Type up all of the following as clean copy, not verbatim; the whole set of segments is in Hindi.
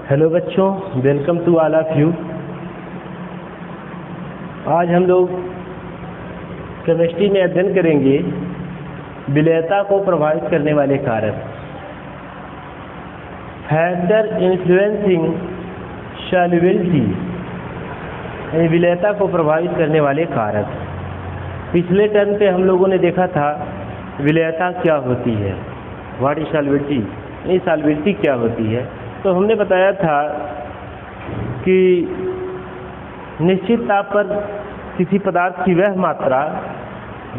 हेलो बच्चों, welcome to all of you. आज हम लोग केमिस्ट्री में अध्ययन करेंगे विलेयता को प्रभावित करने वाले कारक, फैक्टर इन्फ्लुएंसिंग सॉल्युबिलिटी, यानी विलेयता को प्रभावित करने वाले कारक। पिछले टर्म पे हम लोगों ने देखा था विलेयता क्या होती है, व्हाट इज सॉल्युबिलिटी, यानी सॉल्युबिलिटी क्या होती है। तो हमने बताया था कि निश्चित ताप पर किसी पदार्थ की वह मात्रा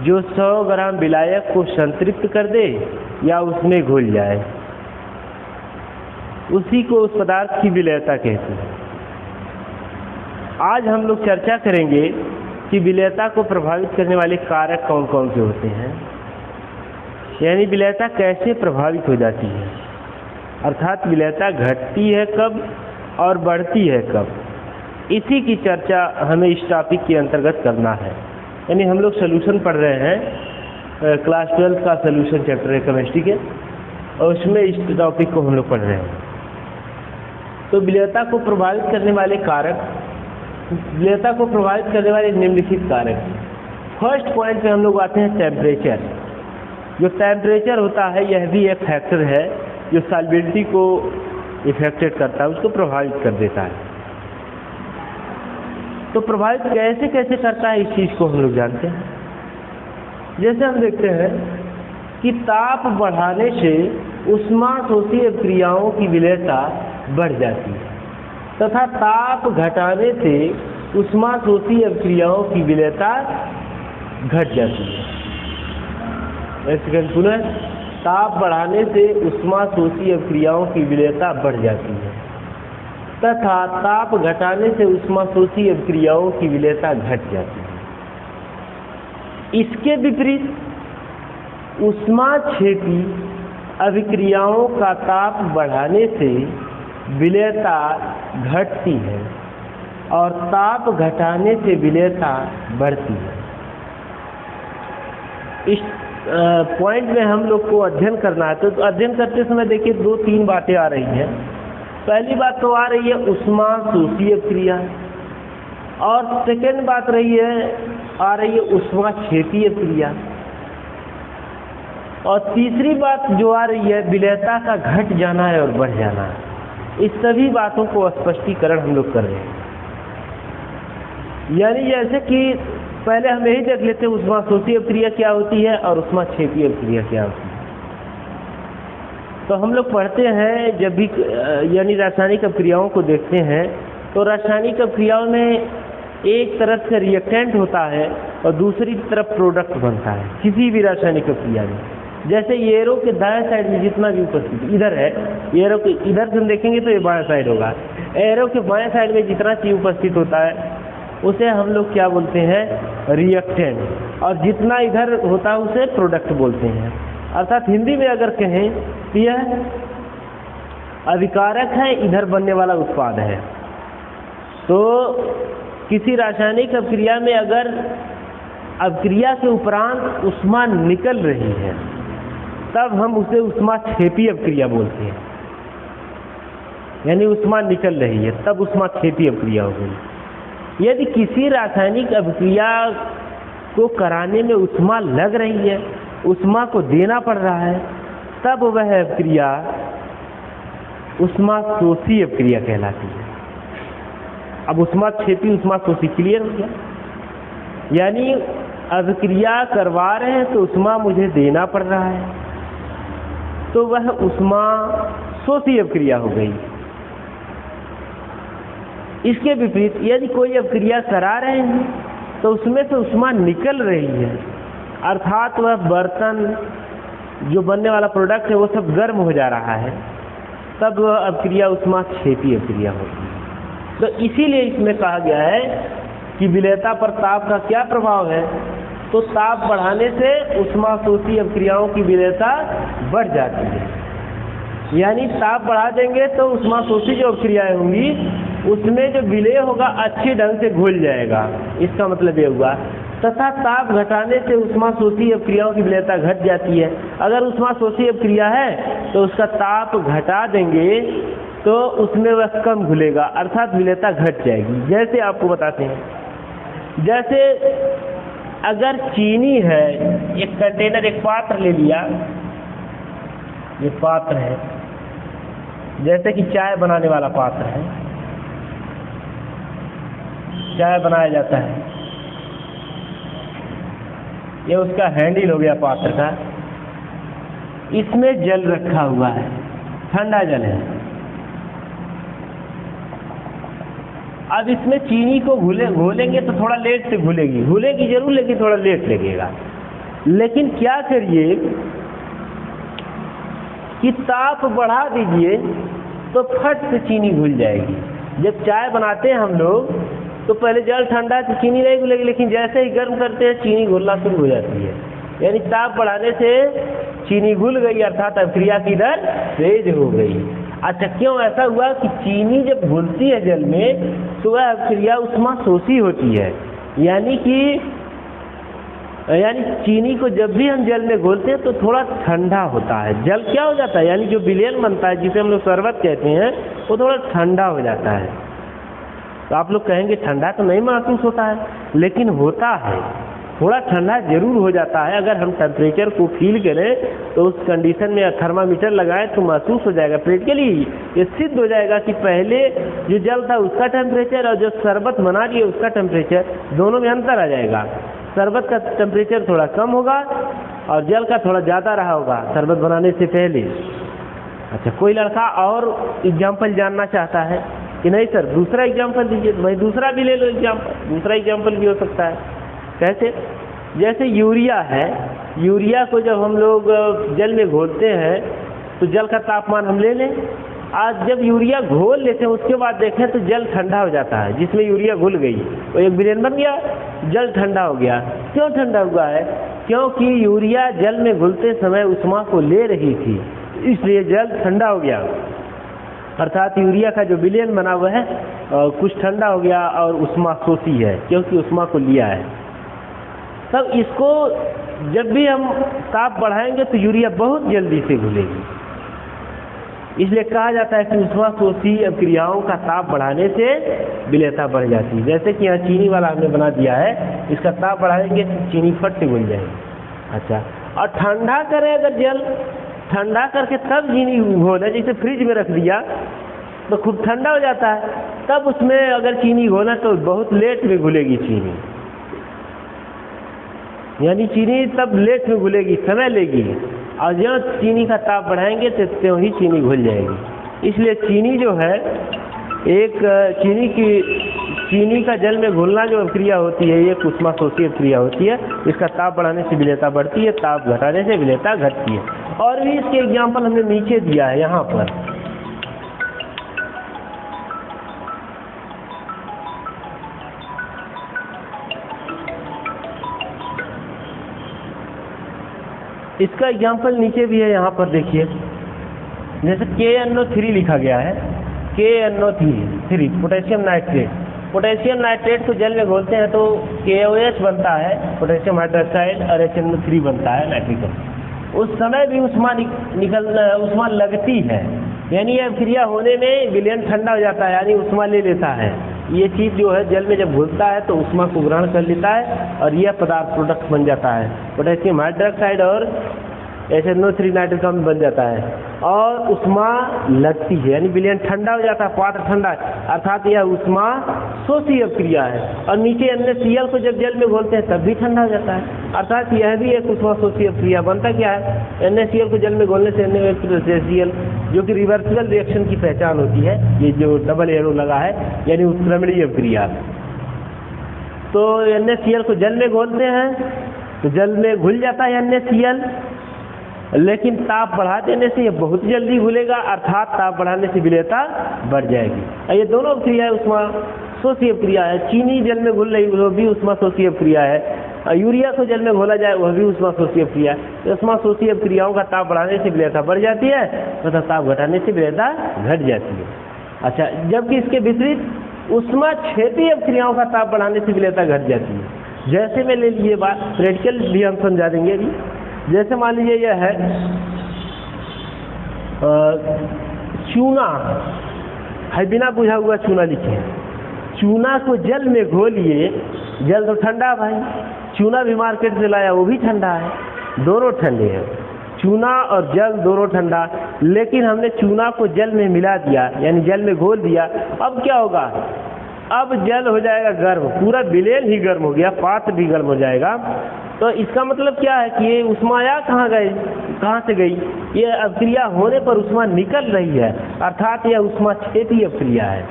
जो 100 ग्राम विलायक को संतृप्त कर दे या उसमें घुल जाए, उसी को उस पदार्थ की विलेयता कहते हैं। आज हम लोग चर्चा करेंगे कि विलेयता को प्रभावित करने वाले कारक कौन कौन से होते हैं, यानी विलेयता कैसे प्रभावित हो जाती है, अर्थात विलेयता घटती है कब और बढ़ती है कब। इसी की चर्चा हमें इस टॉपिक के अंतर्गत करना है। यानी हम लोग सोल्यूशन पढ़ रहे हैं, क्लास 12 का सोल्यूशन चैप्टर है केमिस्ट्री के, और उसमें इस टॉपिक को हम लोग पढ़ रहे हैं। तो विलेयता को प्रभावित करने वाले कारक, विलेयता को प्रभावित करने वाले निम्नलिखित कारक। फर्स्ट पॉइंट पे हम लोग आते हैं टेम्परेचर। जो टेम्परेचर होता है यह भी एक फैक्टर है जो सॉल्युबिलिटी को इफेक्टेड करता है, उसको प्रभावित कर देता है। तो प्रभावित कैसे कैसे करता है इस चीज़ को हम लोग जानते हैं। जैसे हम देखते हैं कि ताप बढ़ाने से ऊष्माशोषीय क्रियाओं की विलेयता बढ़ जाती है तथा ताप घटाने से ऊष्माशोषीय क्रियाओं की विलेयता घट जाती है। पुनः, ताप बढ़ाने से ऊष्माशोषीय क्रियाओं की विलेयता बढ़ जाती है तथा ताप घटाने से ऊष्माशोषीय क्रियाओं की विलेयता घट जाती है। इसके विपरीत ऊष्माक्षेपी अभिक्रियाओं का ताप बढ़ाने से विलेयता घटती है और ताप घटाने से विलेयता बढ़ती है। इस पॉइंट में हम लोग को अध्ययन करना है। तो अध्ययन करते समय देखिए 2-3 बातें आ रही हैं। पहली बात तो आ रही है ऊष्माशोषीय क्रिया, और सेकेंड बात आ रही है ऊष्माक्षेपीय क्रिया, और तीसरी बात जो आ रही है विलेयता का घट जाना है और बढ़ जाना है। इस सभी बातों को स्पष्टीकरण हम लोग कर रहे हैं। यानी जैसे कि पहले हम यही देख लेते हैं ऊष्माशोषीय क्रिया क्या होती है और ऊष्माक्षेपीय क्रिया क्या होती है। तो हम लोग पढ़ते हैं जब भी यानी रासायनिक अभिक्रियाओं को देखते हैं तो रासायनिक अभिक्रियाओं में एक तरफ से रिएक्टेंट होता है और दूसरी तरफ प्रोडक्ट बनता है किसी भी रासायनिक अभिक्रिया में। जैसे एरो के दाएं साइड में जितना भी उपस्थित इधर है, एरो के इधर से हम देखेंगे तो ये बाएं साइड होगा, एरो के बाएं साइड में जितना चीज उपस्थित होता है उसे हम लोग क्या बोलते हैं, रिएक्टेंट, और जितना इधर होता है उसे प्रोडक्ट बोलते हैं। अर्थात हिंदी में अगर कहें तो यह अभिकारक है, इधर बनने वाला उत्पाद है। तो किसी रासायनिक अभिक्रिया में अगर अभिक्रिया के उपरांत ऊष्मा निकल रही है तब हम उसे ऊष्माक्षेपी अभिक्रिया बोलते हैं। यानी ऊष्मा निकल रही है तब ऊष्माक्षेपी अभिक्रिया हो गई। यदि किसी रासायनिक अभिक्रिया को कराने में ऊष्मा लग रही है, ऊष्मा को देना पड़ रहा है, तब वह अभिक्रिया ऊष्माशोषी अभिक्रिया कहलाती है। अब ऊष्माक्षेपी ऊष्माशोषी क्लियर हो गया। यानी अभिक्रिया करवा रहे हैं तो ऊष्मा मुझे देना पड़ रहा है, तो वह ऊष्माशोषी अभिक्रिया हो गई। इसके विपरीत यदि कोई अभिक्रिया करा रहे हैं तो उसमें से ऊष्मा निकल रही है, अर्थात वह बर्तन जो बनने वाला प्रोडक्ट है वो सब गर्म हो जा रहा है, तब वह अभिक्रिया ऊष्माक्षेपी अभिक्रिया होती है। तो इसीलिए इसमें कहा गया है कि विलेयता पर ताप का क्या प्रभाव है, तो ताप बढ़ाने से ऊष्माशोषी अभिक्रियाओं की विलेयता बढ़ जाती है। यानी ताप बढ़ा देंगे तो ऊष्माशोषी जो अभिक्रियाएं होंगी उसमें जो विलेय होगा अच्छे ढंग से घुल जाएगा, इसका मतलब ये हुआ। तथा ताप घटाने से ऊष्माशोषी अभिक्रियाओं की विलेयता घट जाती है। अगर ऊष्माशोषी अभिक्रिया है तो उसका ताप घटा देंगे तो उसमें वह कम घुलेगा, अर्थात विलेयता घट जाएगी। जैसे आपको बताते हैं, जैसे अगर चीनी है, एक कंटेनर, एक पात्र ले लिया, ये पात्र है, जैसे कि चाय बनाने वाला पात्र है, चाय बनाया जाता है, ये उसका हैंडल हो गया पात्र का, इसमें जल रखा हुआ है, ठंडा जल है। अब इसमें चीनी को घोलेंगे तो थोड़ा लेट से घुलेगी जरूर, लेकिन थोड़ा लेट लगेगा। लेकिन क्या करिए कि ताप बढ़ा दीजिए तो फट से चीनी घुल जाएगी। जब चाय बनाते हैं हम लोग तो पहले जल ठंडा तो चीनी नहीं घुलेगी, लेकिन जैसे ही गर्म करते हैं चीनी घुलना शुरू हो जाती है। यानी ताप बढ़ाने से चीनी घुल गई, अर्थात अभिक्रिया की दर तेज हो गई। अच्छा, क्यों ऐसा हुआ कि चीनी जब घुलती है जल में तो वह अभिक्रिया ऊष्माशोषी होती है। यानी चीनी को जब भी हम जल में घोलते हैं तो थोड़ा ठंडा होता है। जल क्या हो जाता है, यानी जो विलयन बनता है, जिसे हम लोग शरबत कहते हैं, वो थोड़ा ठंडा हो जाता है। तो आप लोग कहेंगे ठंडा तो नहीं महसूस होता है, लेकिन होता है, थोड़ा ठंडा जरूर हो जाता है। अगर हम टेम्परेचर को फील करें तो उस कंडीशन में थर्मामीटर लगाएं तो महसूस हो जाएगा, प्रैक्टिकली ये सिद्ध हो जाएगा कि पहले जो जल था उसका टेम्परेचर और जो शरबत बना रही है उसका टेम्परेचर, दोनों में अंतर आ जाएगा। शरबत का टेम्परेचर थोड़ा कम होगा और जल का थोड़ा ज़्यादा रहा होगा शरबत बनाने से पहले। अच्छा, कोई लड़का और एग्जाम्पल जानना चाहता है कि नहीं सर दूसरा एग्जाम्पल दीजिए, तो भाई दूसरा भी ले लो एग्जाम्पल, दूसरा एग्जाम्पल भी हो सकता है। कैसे? जैसे यूरिया है, यूरिया को जब हम लोग जल में घोलते हैं तो जल का तापमान हम ले लें। आज जब यूरिया घोल लेते हैं उसके बाद देखें तो जल ठंडा हो जाता है, जिसमें यूरिया घुल गई वो एक विलयन बन गया, जल ठंडा हो गया। क्यों ठंडा हुआ है? क्योंकि यूरिया जल में घुलते समय ऊष्मा को ले रही थी, इसलिए जल ठंडा हो गया। अर्थात यूरिया का जो विलयन बना हुआ है कुछ ठंडा हो गया और ऊष्माशोषी है, क्योंकि ऊष्मा को लिया है। तब इसको जब भी हम ताप बढ़ाएंगे तो यूरिया बहुत जल्दी से घुलेगी। इसलिए कहा जाता है कि ऊष्माशोषी अभिक्रियाओं का ताप बढ़ाने से विलेयता बढ़ जाती है। जैसे कि यहाँ चीनी वाला हमने बना दिया है, इसका ताप बढ़ाएंगे तो चीनी फट से घुल जाएगी। अच्छा, और ठंडा करें अगर जल, ठंडा करके तब चीनी घोलें, जैसे फ्रिज में रख दिया तो खूब ठंडा हो जाता है, तब उसमें अगर चीनी घोला तो बहुत लेट में घुलेगी चीनी। यानी चीनी तब लेट में घुलेगी, समय लेगी, और जब चीनी का ताप बढ़ाएंगे तो त्यों ही चीनी घुल जाएगी। इसलिए चीनी जो है एक चीनी का जल में घुलना जो अभिक्रिया होती है, ये ऊष्माशोषी अभिक्रिया होती है। इसका ताप बढ़ाने से विलेयता बढ़ती है, ताप घटाने से विलेयता घटती है। और भी इसके एग्जाम्पल हमने नीचे दिया है यहाँ पर। इसका एग्जाम्पल नीचे भी है, यहाँ पर देखिए। जैसे KNO3 लिखा गया है, KNO3 potassium nitrate. Potassium nitrate को जल में घोलते हैं तो KOH बनता है, पोटेशियम हाइड्रोक्साइड, और HNO3 बनता है, नाइट्रिक एसिड। उस समय भी ऊष्मा लगती है, यानी अभिक्रिया होने में विलयन ठंडा हो जाता है, यानी ऊष्मा ले लेता है। ये चीज़ जो है जल में जब घुलता है तो ऊष्मा को ग्रहण कर लेता है और यह पदार्थ प्रोडक्ट बन जाता है, पोटेशियम हाइड्रोक्साइड और HNO3 नाइट्रिक अम्ल बन जाता है। और ऊष्मा लगती है, यानी विलयन ठंडा हो जाता है, पात्र ठंडा, अर्थात यह ऊष्मा शोषी अभिक्रिया है। और नीचे NaCl को जब जल में घोलते हैं तब भी ठंडा हो जाता है, अर्थात यह भी एक ऊष्मा शोषी अभिक्रिया। बनता क्या है? NaCl को जल में घोलने से NaCl, जो कि रिवर्सिबल रिएक्शन की पहचान होती है, ये जो डबल एरो लगा है, यानी उत्क्रमणीय अभिक्रिया। तो NaCl को जल में घोलते हैं तो जल में घुल जाता है NaCl, लेकिन ताप बढ़ा देने से ये बहुत जल्दी घुलेगा, अर्थात ताप बढ़ाने से विलेयता बढ़ जाएगी। ये दोनों अभिक्रिया ऊष्माशोषी अभिक्रिया है। चीनी जल में घुल रही वो भी ऊष्माशोषी अभिक्रिया है, यूरिया को जल में घोला जाए वह भी ऊष्माशोषी अभिक्रिया है। ऊष्माशोषी अभिक्रियाओं का ताप बढ़ाने से विलेयता बढ़ जाती है तथा ताप घटाने से विलेयता घट जाती है। अच्छा, जबकि इसके विपरीत ऊष्माक्षेपी अभिक्रियाओं का ताप बढ़ाने से विलेयता घट जाती है। जैसे में ले लीजिए बात, प्रैक्टिकल भी हम समझा देंगे अभी। जैसे मान लीजिए यह है चूना, है बिना बुझा हुआ चूना लिखे हैं। चूना को जल में घोलिए, जल तो ठंडा भाई, चूना भी मार्केट से लाया वो भी ठंडा है, दोनों ठंडे हैं, चूना और जल दोनों ठंडा। लेकिन हमने चूना को जल में मिला दिया, यानी जल में घोल दिया। अब क्या होगा, अब जल हो जाएगा गर्म, पूरा विलेन ही गर्म हो गया, पात्र भी गर्म हो जाएगा। तो इसका मतलब क्या है कि ये उष्मा या कहाँ से गई, ये अभिक्रिया होने पर उष्मा निकल रही है, अर्थात यह उष्मा क्षेपी अभिक्रिया है।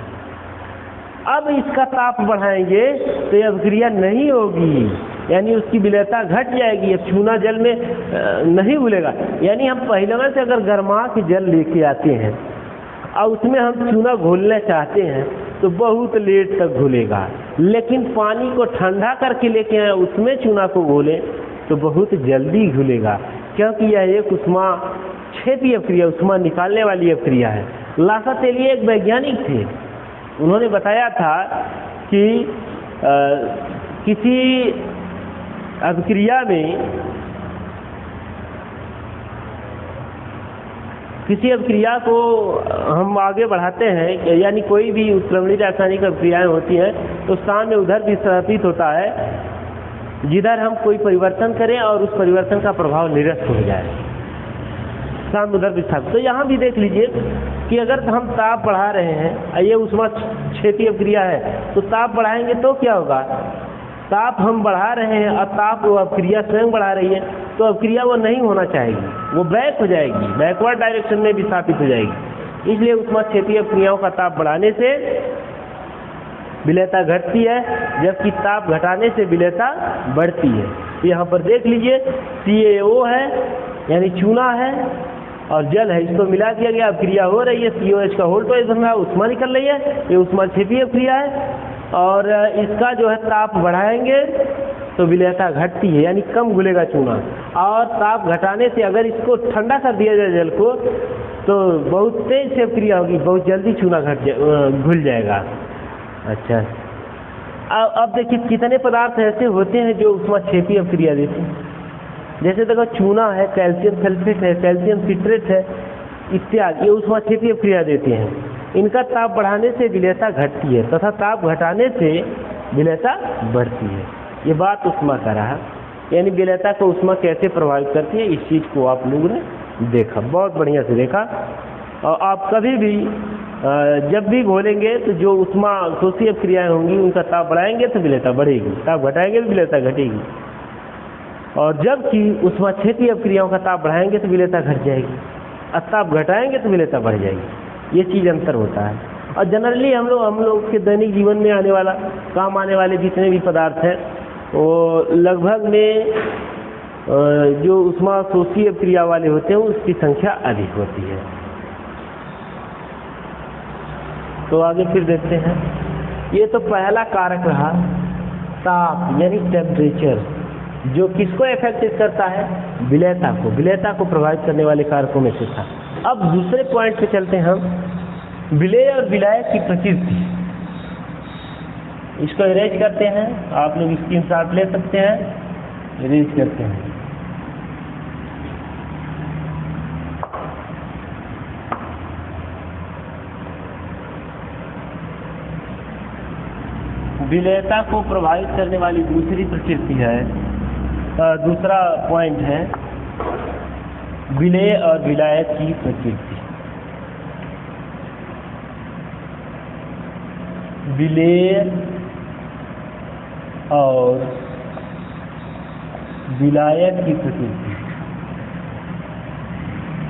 अब इसका ताप बढ़ाएंगे तो यह अभिक्रिया नहीं होगी, यानी उसकी विलेयता घट जाएगी, अब चूना जल में नहीं घुलेगा। यानी हम पहले से अगर गर्मा के जल लेके आते हैं और उसमें हम चूना घोलना चाहते हैं तो बहुत लेट तक घुलेगा, लेकिन पानी को ठंडा करके लेके आए उसमें चूना को घोलें तो बहुत जल्दी घुलेगा, क्योंकि यह एक उष्मा क्षेपी अभिक्रिया, उष्मा निकालने वाली अभिक्रिया है। लासा तेलिए एक वैज्ञानिक थे, उन्होंने बताया था कि किसी अभिक्रिया में, किसी अभिक्रिया को हम आगे बढ़ाते हैं, यानी कोई भी उत्क्रमणीय रासायनिक अभिक्रियाएं होती हैं तो सामने उधर भी स्थापित होता है जिधर हम कोई परिवर्तन करें और उस परिवर्तन का प्रभाव निरस्त हो जाए, सामने उधर भी स्थापित। तो यहाँ भी देख लीजिए कि अगर हम ताप बढ़ा रहे हैं, ये उष्मा क्षेपी अभिक्रिया है, तो ताप बढ़ाएंगे तो क्या होगा, ताप हम बढ़ा रहे हैं और ताप वो अभिक्रिया स्वयं बढ़ा रही है, तो अभिक्रिया वो नहीं होना चाहेगी, वो बैक हो जाएगी, बैकवर्ड डायरेक्शन में विस्थापित हो जाएगी। इसलिए उष्मा क्षेपी अभिक्रियाओं का ताप बढ़ाने से विलेयता घटती है, जबकि ताप घटाने से विलेयता बढ़ती है। यहाँ पर देख लीजिए CaO है, यानी चूना है और जल है, इसको मिला दिया गया, अभिक्रिया हो रही है, COH का होल्टोइज बन रहा है, उष्मा निकल रही है, ये उष्मा क्षेपी अभिक्रिया है। और इसका जो है ताप बढ़ाएंगे तो विलेयता घटती है, यानी कम घुलेगा चूना। और ताप घटाने से अगर इसको ठंडा कर दिया जाए जल को तो बहुत तेज से अभिक्रिया होगी, बहुत जल्दी चूना घुल जाएगा। अच्छा, अब देखिए कितने पदार्थ ऐसे होते हैं जो उष्मा क्षेपी अभिक्रिया देते हैं। जैसे देखो चूना है, कैल्शियम सल्फेट है, कैल्शियम सिट्रेट है इत्यादि, ये उष्मा क्षेपी अभिक्रिया देते हैं। इनका ताप बढ़ाने से विलेयता घटती है तथा ताप घटाने से विलेयता बढ़ती है। ये बात उष्मा का रहा, यानी विलेयता को उष्मा कैसे प्रभावित करती है, इस चीज़ को आप लोगों ने देखा, बहुत बढ़िया से देखा। और आप कभी भी जब भी घोलेंगे तो जो उष्मा शोषी अभिक्रियाएं होंगी उनका ताप बढ़ाएंगे तो विलेयता बढ़ेगी, ताप घटाएंगे तो विलेयता घटेगी। और जबकि उष्मा क्षेपी अभिक्रियाओं का ताप बढ़ाएंगे तो विलेयता घट जाएगी, और ताप घटाएंगे तो विलेयता बढ़ जाएगी। ये चीज़ अंतर होता है। और जनरली हम लोग के दैनिक जीवन में आने वाला, काम आने वाले जितने भी पदार्थ हैं वो लगभग में जो उष्मा शोषी अभिक्रिया वाले होते हैं उसकी संख्या अधिक होती है। तो आगे फिर देखते हैं। ये तो पहला कारक रहा ताप, यानी टेम्परेचर, जो किसको इफेक्ट करता है, विलेयता को, विलेयता को प्रभावित करने वाले कारकों में से था। अब दूसरे पॉइंट पे चलते हैं हम, विलेय और विलायक की प्रकृति। इसको इरेज करते हैं, आप लोग स्क्रीनशॉट ले सकते हैं, इरेज करते हैं। विलेयता को प्रभावित करने वाली दूसरी प्रकृति है, दूसरा पॉइंट है विलेय और विलायक की प्रकृति। विलेय और विलायक की प्रकृति,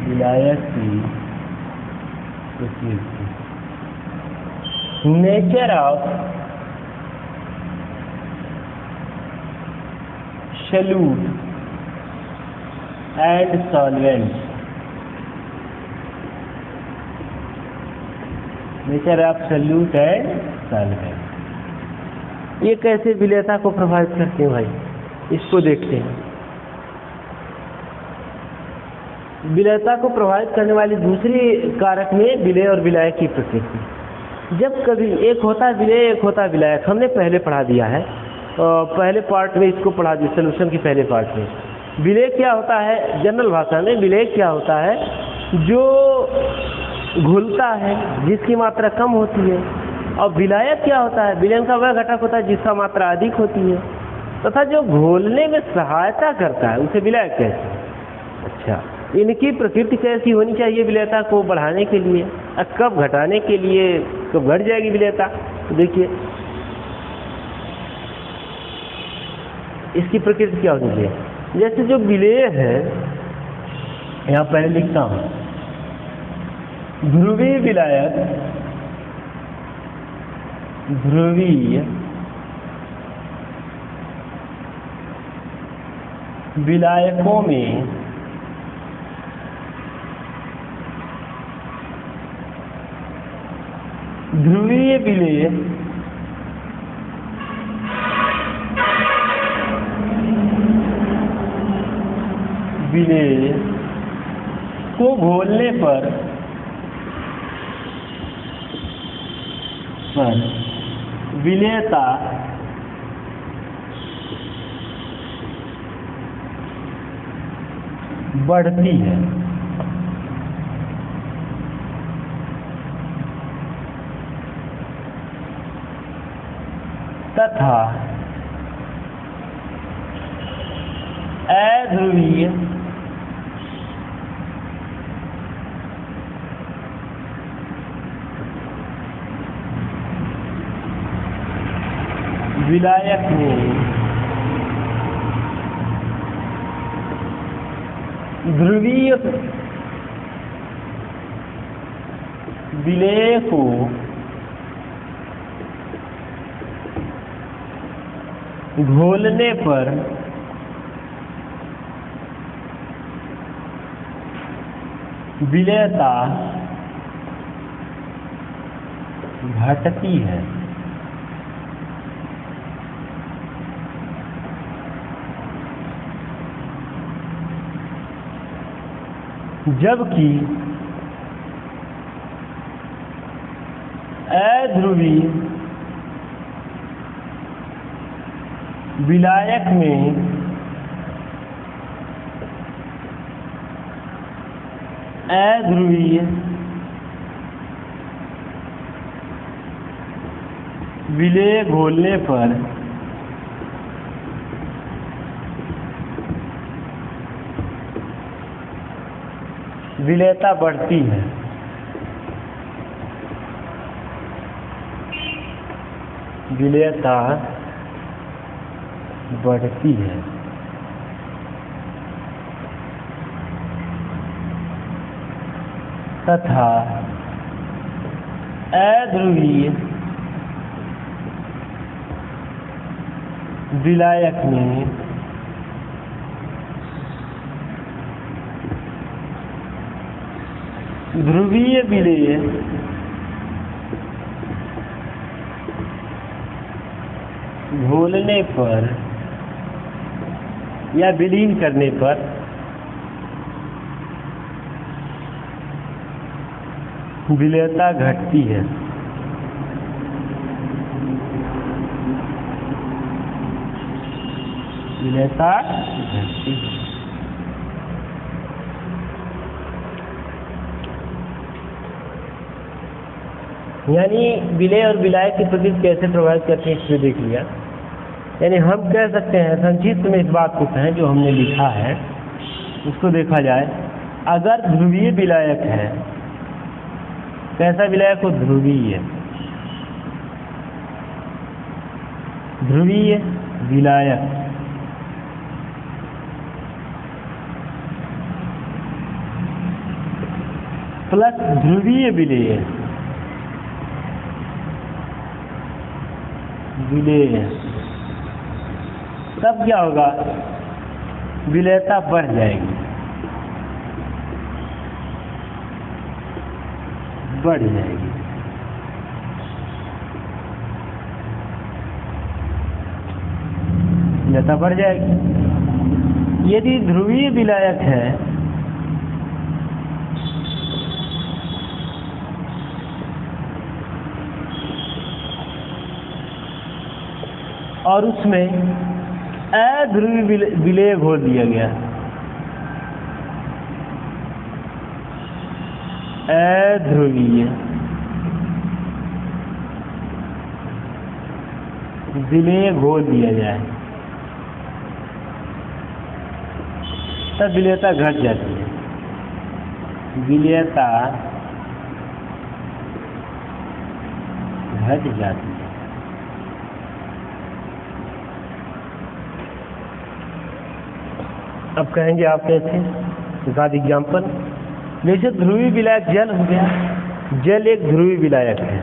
विलायक की प्रकृति। Nature of solute and solvents, nature of solute and solvent। ये कैसे विलेयता को प्रभावित करते हैं भाई, इसको देखते हैं। विलेयता को प्रभावित करने वाली दूसरी कारक में विलेय और विलायक की प्रकृति। जब कभी एक होता है विलेय, एक होता है विलायक, हमने पहले पढ़ा दिया है, पहले पार्ट में इसको पढ़ा दिया, सॉल्यूशन की पहले पार्ट में। विलेय क्या होता है, जनरल भाषा में विलेय क्या होता है, जो घुलता है जिसकी मात्रा कम होती है, और विलायक क्या होता है? विलयन का वह घटक होता है जिसका मात्रा अधिक होती है, तथा जो घोलने में सहायता करता है उसे विलायक कहते हैं। अच्छा, इनकी प्रकृति कैसी होनी चाहिए विलेयता को बढ़ाने के लिए, कब घटाने के लिए, कब घट जाएगी विलेयता? तो देखिए इसकी प्रकृति क्या होनी चाहिए। जैसे जो विलेय है, यहाँ पहले लिखता हूं, ध्रुवीय विलायक, ध्रुवीय विलायकों में ध्रुवीय विलेय को घोलने पर विलेयता बढ़ती है। तथा अध्रुवीय विलायक में ध्रुवीय विलेय को घोलने पर विलेयता घटती है। जबकि अध्रुवीय विलायक में अध्रुवीय विलेय घोलने पर विलेयता बढ़ती है। विलेयता बढ़ती है। तथा अध्रुवीय विलायक में ध्रुवीय विलेय घोलने पर या विलीन करने पर विलेयता घटती है। विलेयता घटती है। यानी विलेय और विलायक की प्रकृति कैसे प्रभावित करती है इसमें देख लिया। यानी हम कह सकते हैं, संक्षिप्त में इस बात को कहें जो हमने लिखा है उसको देखा जाए। अगर ध्रुवीय विलायक है, कैसा विलायक हो? ध्रुवीय, ध्रुवीय विलायक प्लस ध्रुवीय विलेय, विलेय, तब क्या होगा? विलेयता बढ़ जाएगी, बढ़ जाएगी। विलेयता बढ़ जाएगी। यदि ध्रुवीय विलायक है और उसमें अध्रुवीय विलेय घोल दिया गया, अध्रुवीय विलेय घोल दिया जाए तब विलेयता घट जाती है। विलेयता घट जाती है। अब कहेंगे आप कैसे? एक आध एग्जाम्पल, जैसे ध्रुवीय विलायक जल हो गया। जल एक ध्रुवीय विलायक है।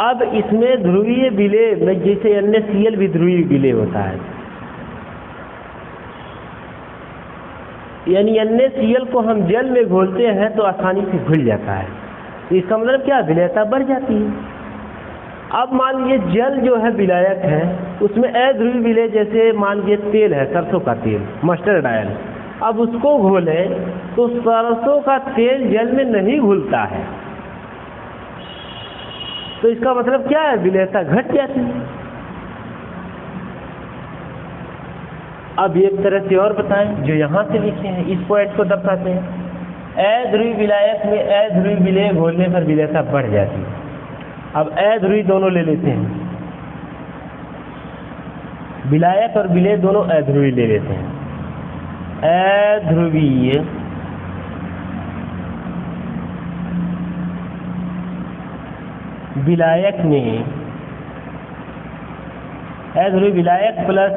अब इसमें ध्रुवीय विलेय में जैसे NaCl भी ध्रुवीय विलेय होता है, यानी NaCl को हम जल में घोलते हैं तो आसानी से घुल जाता है। तो इसका मतलब क्या? विलेयता बढ़ जाती है। अब मान लीजिए जल जो है विलायक है, उसमें अध्रुवीय विलेय, जैसे मान लीजिए तेल है, सरसों का तेल, मस्टर्ड ऑयल, अब उसको घोलें तो सरसों का तेल जल में नहीं घुलता है। तो इसका मतलब क्या है? विलेयता घट जाती है। अब एक तरह से और बताएं जो यहाँ से लिखे हैं, इस पॉइंट को दर्शाते हैं। अध्रुवीय विलायक में अध्रुवीय विलेय घोलने पर विलेयता बढ़ जाती है। अब अध्रुवीय दोनों ले लेते हैं, विलायक और विलेय दोनों अध्रुवीय ले लेते हैं। अध्रुवीय विलायक में अध्रुवीय विलायक प्लस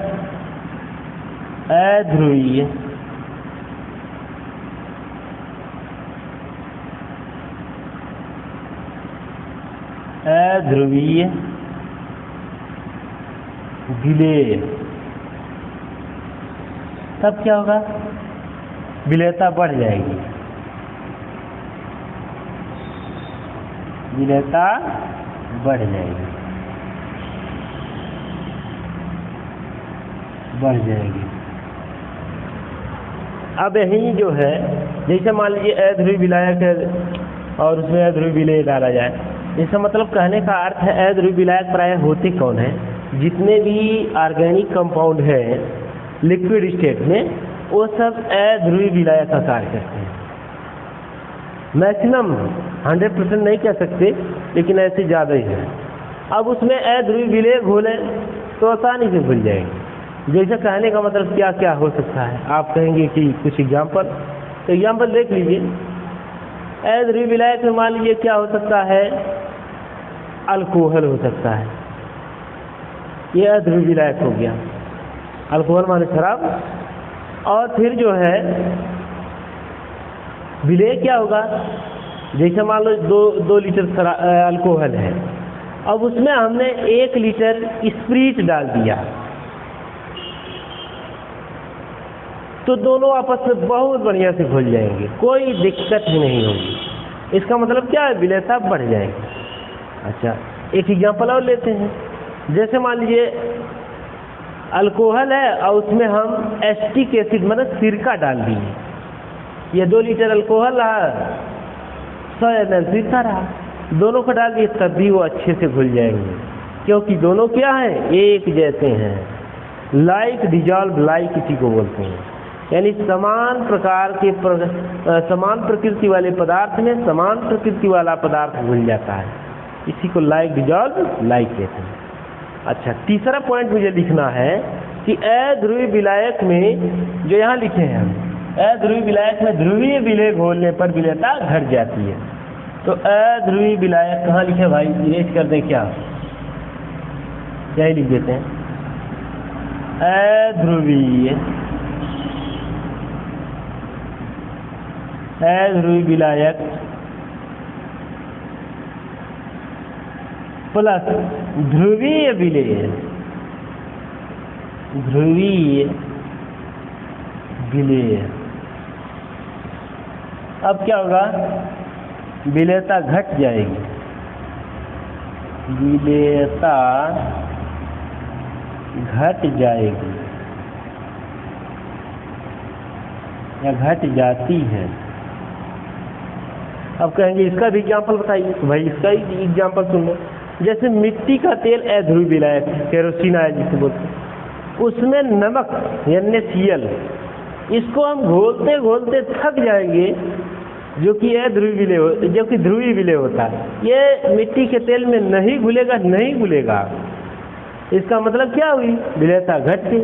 अध्रुवीय अध्रुवीय विलेय, तब क्या होगा? विलेयता बढ़ जाएगी। विलेयता बढ़ जाएगी, बढ़ जाएगी। अब यही जो है, जैसे मान लीजिए अध्रुवीय विलायक है और उसमें अध्रुवीय विलेय डाला जाए, इसका मतलब कहने का अर्थ है अध्रुवीय विलायक प्रायः होते कौन है? जितने भी ऑर्गेनिक कंपाउंड है लिक्विड स्टेट में, वो सब अध्रुवीय विलायक का कार्य करते हैं। मैक्सिमम 100% नहीं कह सकते, लेकिन ऐसे ज़्यादा ही है। अब उसमें अध्रुवीय विलेय घोलें तो आसानी से घुल जाएंगे। जैसे कहने का मतलब क्या क्या हो सकता है? आप कहेंगे कि कुछ एग्जाम्पल, तो एग्जाम्पल देख लीजिए। अध्रुवीय विलायक में मान लीजिए क्या हो सकता है? अल्कोहल हो सकता है, ये अध्रुवीय विलायक हो गया। अल्कोहल माने शराब। और फिर जो है विलेय क्या होगा? जैसे मान लो 2 लीटर अल्कोहल है, अब उसमें हमने 1 लीटर स्प्रीट डाल दिया, तो दोनों आपस में बहुत बढ़िया से घुल जाएंगे, कोई दिक्कत ही नहीं होगी। इसका मतलब क्या है? विलेयता बढ़ जाएगी। अच्छा, एक एग्जाम्पल और लेते हैं। जैसे मान लीजिए अल्कोहल है और उसमें हम एसिटिक एसिड मतलब सिरका डाल दिए, ये 2 लीटर अल्कोहल रहा, 100 ml सिरका रहा, दोनों को डाल दिए तब भी वो अच्छे से घुल जाएंगे, क्योंकि दोनों क्या हैं? एक जैसे हैं। लाइक डिजॉल्व लाइक इसी को बोलते हैं, यानी समान प्रकार के समान प्रकृति वाले पदार्थ में समान प्रकृति वाला पदार्थ घुल जाता है, इसी को लाइक डिजॉल्व लाइक कहते हैं। अच्छा, तीसरा पॉइंट मुझे लिखना है कि अध्रुवीय विलायक में जो यहाँ लिखे हैं हम, अध्रुवीय विलायक में ध्रुवीय विलेय घोलने पर विलेयता घट जाती है। तो अध्रुवीय विलायक कहाँ लिखे भाई? इरेज कर दें क्या? यही लिख देते हैं, अध्रुवीय विलायक प्लस ध्रुवीय विलेय, ध्रुवीय विलेय। अब क्या होगा? विलेयता घट जाएगी, विलेयता घट जाएगी या घट जाती है। अब कहेंगे इसका भी एग्जाम्पल बताइए। तो भाई इसका ही एग्जाम्पल सुन लो। जैसे मिट्टी का तेल अध्रुवीय विलायक, केरोसिन आयल जिसे बोलते हैं, उसमें नमक NaCl, इसको हम घोलते घोलते थक जाएंगे जो कि ध्रुवीय विलेय होता है। ये मिट्टी के तेल में नहीं घुलेगा। इसका मतलब क्या हुई? विलेयता घट गई।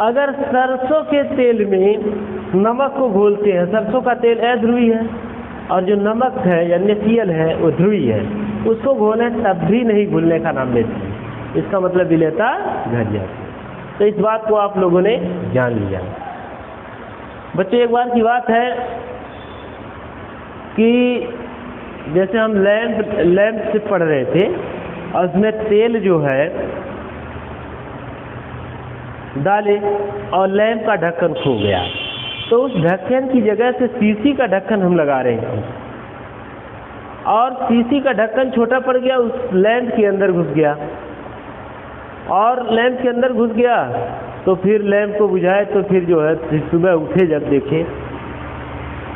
अगर सरसों के तेल में नमक को घोलते हैं, सरसों का तेल अध्रुवीय है और जो नमक है या NaCl है वो ध्रुवीय है, उसको घोलें तब भी नहीं घुलने का नाम लेते हैं। इसका मतलब विलेयता घट जाती है। तो इस बात को आप लोगों ने जान लिया। बच्चों, एक बार की बात है कि जैसे हम लैंप से पढ़ रहे थे और उसमें तेल जो है डाले और लैंप का ढक्कन खो गया, तो उस ढक्कन की जगह से शीशी का ढक्कन हम लगा रहे थे और शीशी का ढक्कन छोटा पड़ गया, उस लैंप के अंदर घुस गया और लैंप के अंदर घुस गया तो फिर लैंप को बुझाए तो फिर जो है सुबह उठे जब देखे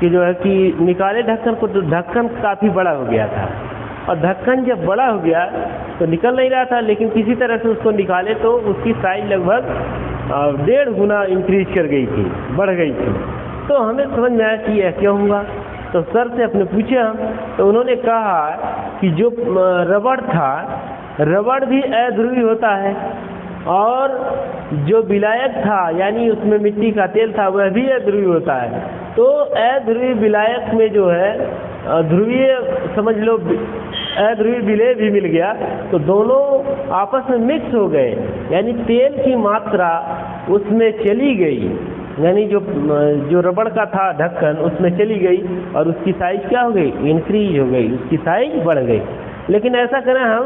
कि जो है कि निकाले ढक्कन को, तो ढक्कन काफ़ी बड़ा हो गया था और ढक्कन जब बड़ा हो गया तो निकल नहीं रहा था, लेकिन किसी तरह से उसको निकाले तो उसकी साइज लगभग 1.5 गुना इंक्रीज कर गई थी, बढ़ गई थी। तो हमें समझ में आया कि यह क्यों हुआ। तो सर से अपने पूछे हम, तो उन्होंने कहा कि जो रबड़ था, रबड़ भी अध्रुवीय होता है और जो विलायक था यानी उसमें मिट्टी का तेल था वह भी अध्रुवीय होता है। तो अध्रुवीय विलायक में जो है ध्रुवीय, समझ लो अध्रुवीय विलेय भी मिल गया, तो दोनों आपस में मिक्स हो गए, यानी तेल की मात्रा उसमें चली गई, यानी जो रबड़ का था ढक्कन उसमें चली गई और उसकी साइज क्या हो गई? इंक्रीज हो गई, उसकी साइज बढ़ गई। लेकिन ऐसा करें हम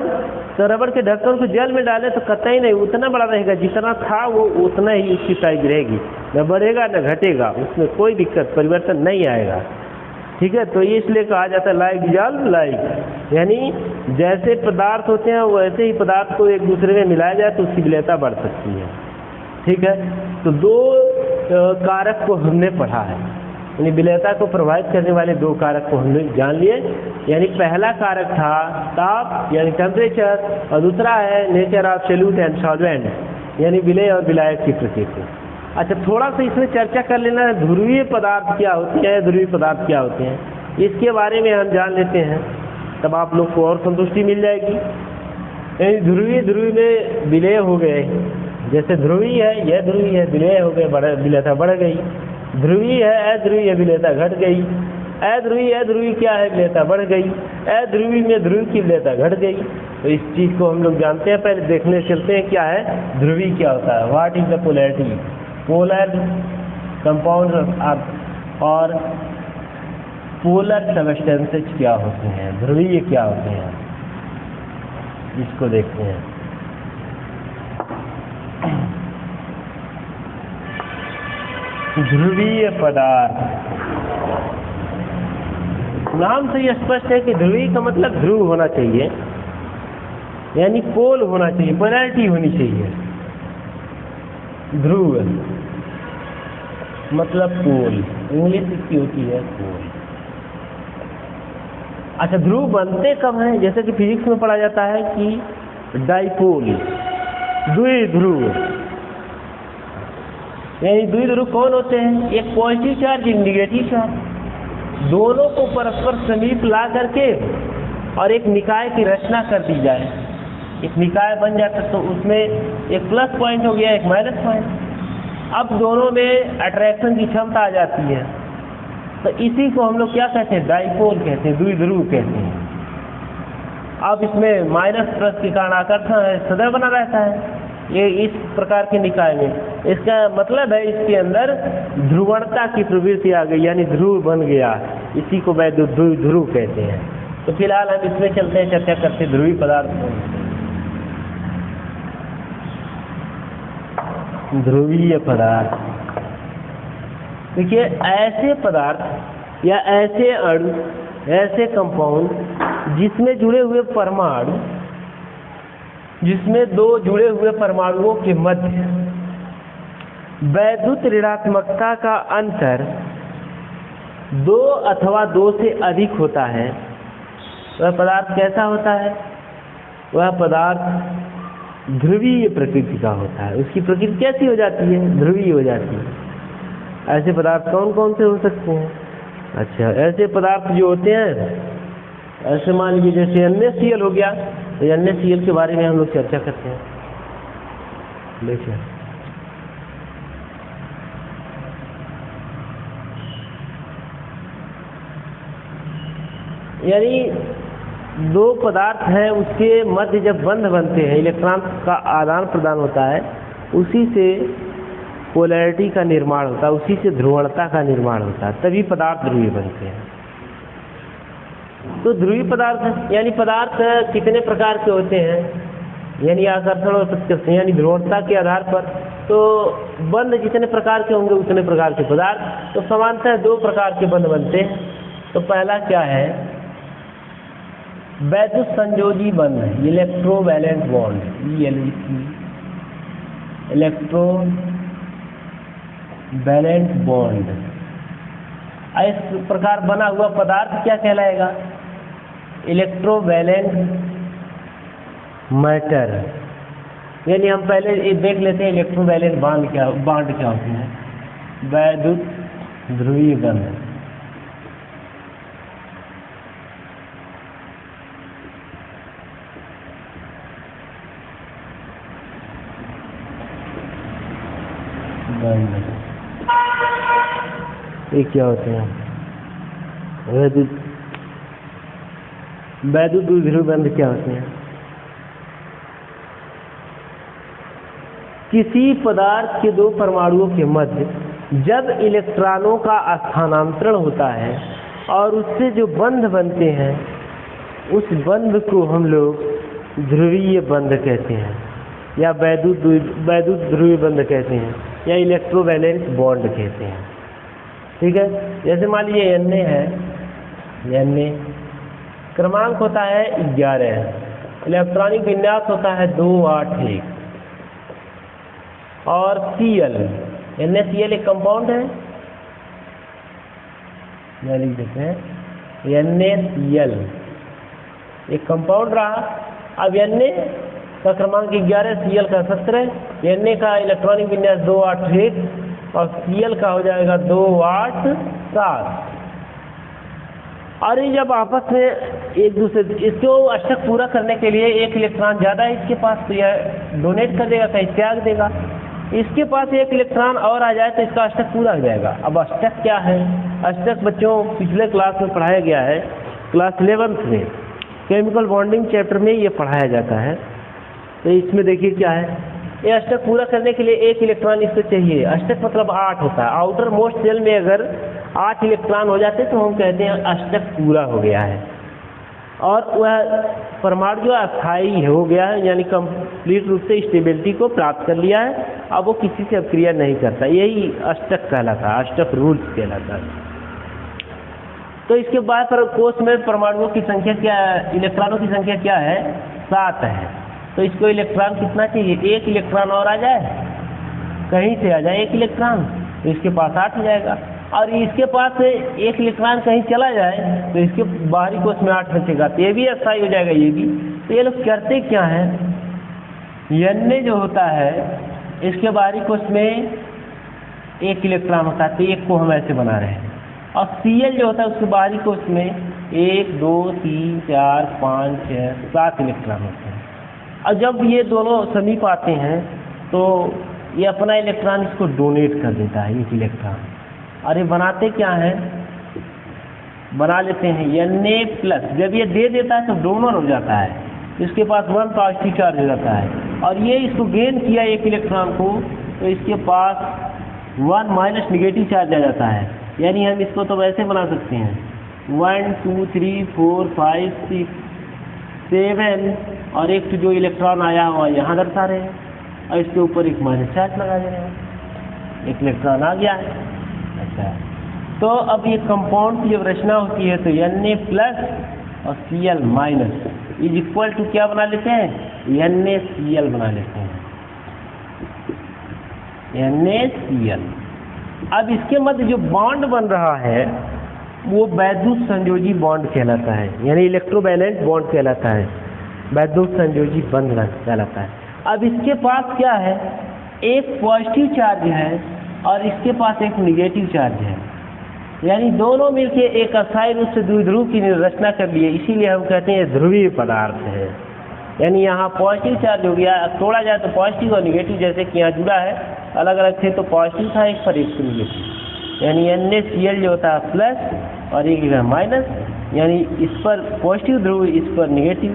तो रबड़ के ढक्कन को जल में डालें तो कतई नहीं उतना बड़ा रहेगा, जितना था वो उतना ही उसकी साइज रहेगी, न बढ़ेगा न घटेगा, उसमें कोई दिक्कत परिवर्तन नहीं आएगा। ठीक है, तो ये इसलिए कहा जाता है लाइक डिजॉल्व लाइक, यानी जैसे पदार्थ होते हैं वैसे ही पदार्थ को एक दूसरे में मिलाया जाए तो उसकी विलेयता बढ़ सकती है। ठीक है, तो 2 कारक को हमने पढ़ा है, यानी विलेयता को प्रभावित करने वाले 2 कारक को हमने जान लिए। यानी पहला कारक था ताप यानी टेम्परेचर और दूसरा है nature of solute and solvent, यानी विलेय और विलायक की प्रकृति। अच्छा, थोड़ा सा इसमें चर्चा कर लेना, ध्रुवीय पदार्थ क्या होते हैं, ध्रुवीय पदार्थ क्या होते हैं, इसके बारे में हम जान लेते हैं, तब आप लोग को और संतुष्टि मिल जाएगी। यानी ध्रुवीय में विलेय हो गए, जैसे ध्रुवीय है यह ध्रुवीय है, विलेय हो गए, विलेयता बढ़ गई। ध्रुवीय है अध्रुवीय, विलेयता घट गई। अध्रुवीय क्या है? विलेयता बढ़ गई। अध्रुवीय में ध्रुवीय की विलेयता घट गई। तो इस चीज़ को हम लोग जानते हैं, पहले देखने चलते हैं क्या है ध्रुवीय क्या होता है। What is the polarity? Polar compound और पोलर सब्सटेंसेज क्या होते हैं, ध्रुवीय क्या होते हैं, इसको देखते हैं। ध्रुवीय पदार्थ, नाम से यह स्पष्ट है कि ध्रुवीय का मतलब ध्रुव होना चाहिए, यानी पोल होना चाहिए, पोलैरिटी होनी चाहिए। ध्रुव मतलब पोल, इंग्लिश इसकी होती है पोल। अच्छा, ध्रुव बनते कब हैं? जैसे कि फिजिक्स में पढ़ा जाता है कि डाइपोल, द्विध्रुव, यानी द्विध्रुव कौन होते हैं? एक पॉजिटिव चार्ज, एक निगेटिव चार्ज, दोनों को परस्पर समीप ला करके और एक निकाय की रचना कर दी जाए, एक निकाय बन जाता है, तो उसमें एक प्लस पॉइंट हो गया, एक माइनस पॉइंट। अब दोनों में अट्रैक्शन की क्षमता आ जाती है, तो इसी को हम लोग क्या कहते हैं? डाइपोल कहते हैं, द्विध्रुव कहते हैं। अब इसमें माइनस प्लस के कारण आकर्षण सदैव बना रहता है, ये इस प्रकार के निकाय में। इसका मतलब है इसके अंदर ध्रुवणता की प्रवृत्ति आ गई, यानी ध्रुव बन गया, इसी को द्विध्रुव कहते हैं। तो फिलहाल हम इसमें चलते हैं, चर्चा करते हैं ध्रुवीय पदार्थ। ध्रुवीय पदार्थ, देखिए ऐसे पदार्थ या ऐसे अणु, ऐसे कंपाउंड जिसमें जुड़े हुए परमाणु, जिसमें 2 जुड़े हुए परमाणुओं के मध्य वैद्युत ऋणात्मकता का अंतर 2 अथवा 2 से अधिक होता है, वह पदार्थ कैसा होता है? वह पदार्थ ध्रुवीय प्रकृति का होता है। उसकी प्रकृति कैसी हो जाती है? ध्रुवीय हो जाती है। ऐसे पदार्थ कौन कौन से हो सकते हैं? अच्छा, ऐसे पदार्थ जो होते हैं, ऐसे मान लीजिए जैसे NaCl हो गया, तो NaCl के बारे में हम लोग चर्चा करते हैं। देखिए, यानी दो पदार्थ हैं, उसके मध्य जब बंध बनते हैं, इलेक्ट्रॉन का आदान प्रदान होता है, उसी से पोलैरिटी का निर्माण होता है, उसी से ध्रुवणता का निर्माण होता है, तभी पदार्थ ध्रुवीय बनते हैं। तो ध्रुवीय पदार्थ यानी पदार्थ कितने प्रकार के होते हैं, यानी आकर्षण और प्रतिकर्षण यानी ध्रुवणता के आधार पर। तो बंध जितने प्रकार के होंगे उतने प्रकार के पदार्थ। तो सामान्यतः दो प्रकार के बंध बनते हैं। तो पहला क्या है, वैद्युत संयोजी बंध, इलेक्ट्रोवैलेंट बॉन्ड, इलेक्ट्रोवैलेंट बॉन्ड। इस प्रकार बना हुआ पदार्थ क्या कहलाएगा, इलेक्ट्रोवैलेंट मैटर। यानी हम पहले देख लेते हैं इलेक्ट्रोवैलेंट बॉन्ड क्या होते हैं। वैद्युत ध्रुवीय बंध, ये क्या होते हैं, वैद्युत ध्रुवीय बंध क्या होते हैं। किसी पदार्थ के दो परमाणुओं के मध्य जब इलेक्ट्रॉनों का स्थानांतरण होता है और उससे जो बंध बनते हैं, उस बंध को हम लोग ध्रुवीय बंध कहते हैं, या वैद्युत ध्रुवीय बंध कहते हैं, या इलेक्ट्रोवैलेंट बॉन्ड कहते हैं। ठीक है, जैसे मान लीजिए Na है, Na क्रमांक होता है 11, इलेक्ट्रॉनिक विन्यास होता है 281, और Cl, NaCl एक कंपाउंड है, या लिख देते हैं NaCl एक कंपाउंड रहा। अब Na का क्रमांक 11, Cl का 17, Na का इलेक्ट्रॉनिक विन्यास 281 और Cl का हो जाएगा 287। और ये जब आपस में एक दूसरे, इसको अष्टक पूरा करने के लिए एक इलेक्ट्रॉन ज़्यादा है इसके पास, तो यह डोनेट कर देगा, कहीं त्याग देगा। इसके पास एक इलेक्ट्रॉन और आ जाए तो इसका अष्टक पूरा हो जाएगा। अब अष्टक क्या है, अष्टक बच्चों पिछले क्लास में पढ़ाया गया है, क्लास 11th में केमिकल बॉन्डिंग चैप्टर में ये पढ़ाया जाता है। तो इसमें देखिए क्या है, ये अष्टक पूरा करने के लिए एक इलेक्ट्रॉन इसको चाहिए। अष्टक मतलब 8 होता है। आउटर मोस्ट शेल में अगर 8 इलेक्ट्रॉन हो जाते तो हम कहते हैं अष्टक पूरा हो गया है, और वह परमाणु जो अस्थायी हो गया है, यानी कंप्लीट रूप से स्टेबिलिटी को प्राप्त कर लिया है, अब वो किसी से अभिक्रिया नहीं करता। यही अष्टक कहलाता है, अष्टक रूल्स कहलाता है। तो इसके बाद पर कोष में परमाणुओं की संख्या क्या, इलेक्ट्रॉनों की संख्या क्या है, 7 है। तो इसको इलेक्ट्रॉन कितना चाहिए, एक इलेक्ट्रॉन और आ जाए, कहीं से आ जाए एक इलेक्ट्रॉन, तो इसके पास 8 हो जाएगा। और इसके पास एक इलेक्ट्रॉन कहीं चला जाए तो इसके बाहरी कोष में 8 बचेगा, तो ये भी अस्थायी हो जाएगा, ये भी। तो ये लोग करते क्या है, Na जो होता है इसके बाहरी कोष में एक इलेक्ट्रॉन होता है, तो एक को हम ऐसे बना रहे हैं। और Cl जो होता है उसके बाहरी कोष में 1 2 3 4 5 6 7 इलेक्ट्रॉन होते हैं। और जब ये दोनों समीप आते हैं तो ये अपना इलेक्ट्रॉन इसको डोनेट कर देता है, एक इलेक्ट्रॉन। और ये बनाते क्या है, बना लेते हैं Na+। जब ये दे देता है तो डोनर हो जाता है, इसके पास 1 पॉजिटिव चार्ज हो जाता है। और ये इसको गेन किया एक इलेक्ट्रॉन को, तो इसके पास 1 माइनस नेगेटिव चार्ज आ जाता है। यानी हम इसको तो वैसे बना सकते हैं 1 2 3 4 5 6 7, और एक जो इलेक्ट्रॉन आया हुआ यहाँ दर्शा रहे हैं, और इसके ऊपर एक माइनस चार्ज लगा दे रहे हैं, एक इलेक्ट्रॉन आ गया है। अच्छा, तो अब ये कंपाउंड की जब रचना होती है तो Na+ और Cl- इज इक्वल टू क्या बना लेते हैं, NaCl बना लेते हैं, NaCl। अब इसके मध्य जो बॉन्ड बन रहा है वो वैद्युत संयोजी बॉन्ड कहलाता है, यानी इलेक्ट्रोवैलेंट बॉन्ड कहलाता है, वैद्युत संयोजी बंध कहलाता है। अब इसके पास क्या है, एक पॉजिटिव चार्ज है और इसके पास एक निगेटिव चार्ज है। यानी दोनों मिलके एक अस्थायी रूप से द्विध्रुव की रचना कर लिए, इसीलिए हम कहते हैं ध्रुवीय पदार्थ है। यानी यहाँ पॉजिटिव चार्ज हो गया, तोड़ा जाए तो पॉजिटिव और निगेटिव, जैसे कि यहाँ जुड़ा है अलग अलग थे तो पॉजिटिव था एक पर एक निगेटिव, यानी NaCl जो होता है प्लस और एक माइनस, यानी इस पर पॉजिटिव ध्रुव इस पर निगेटिव,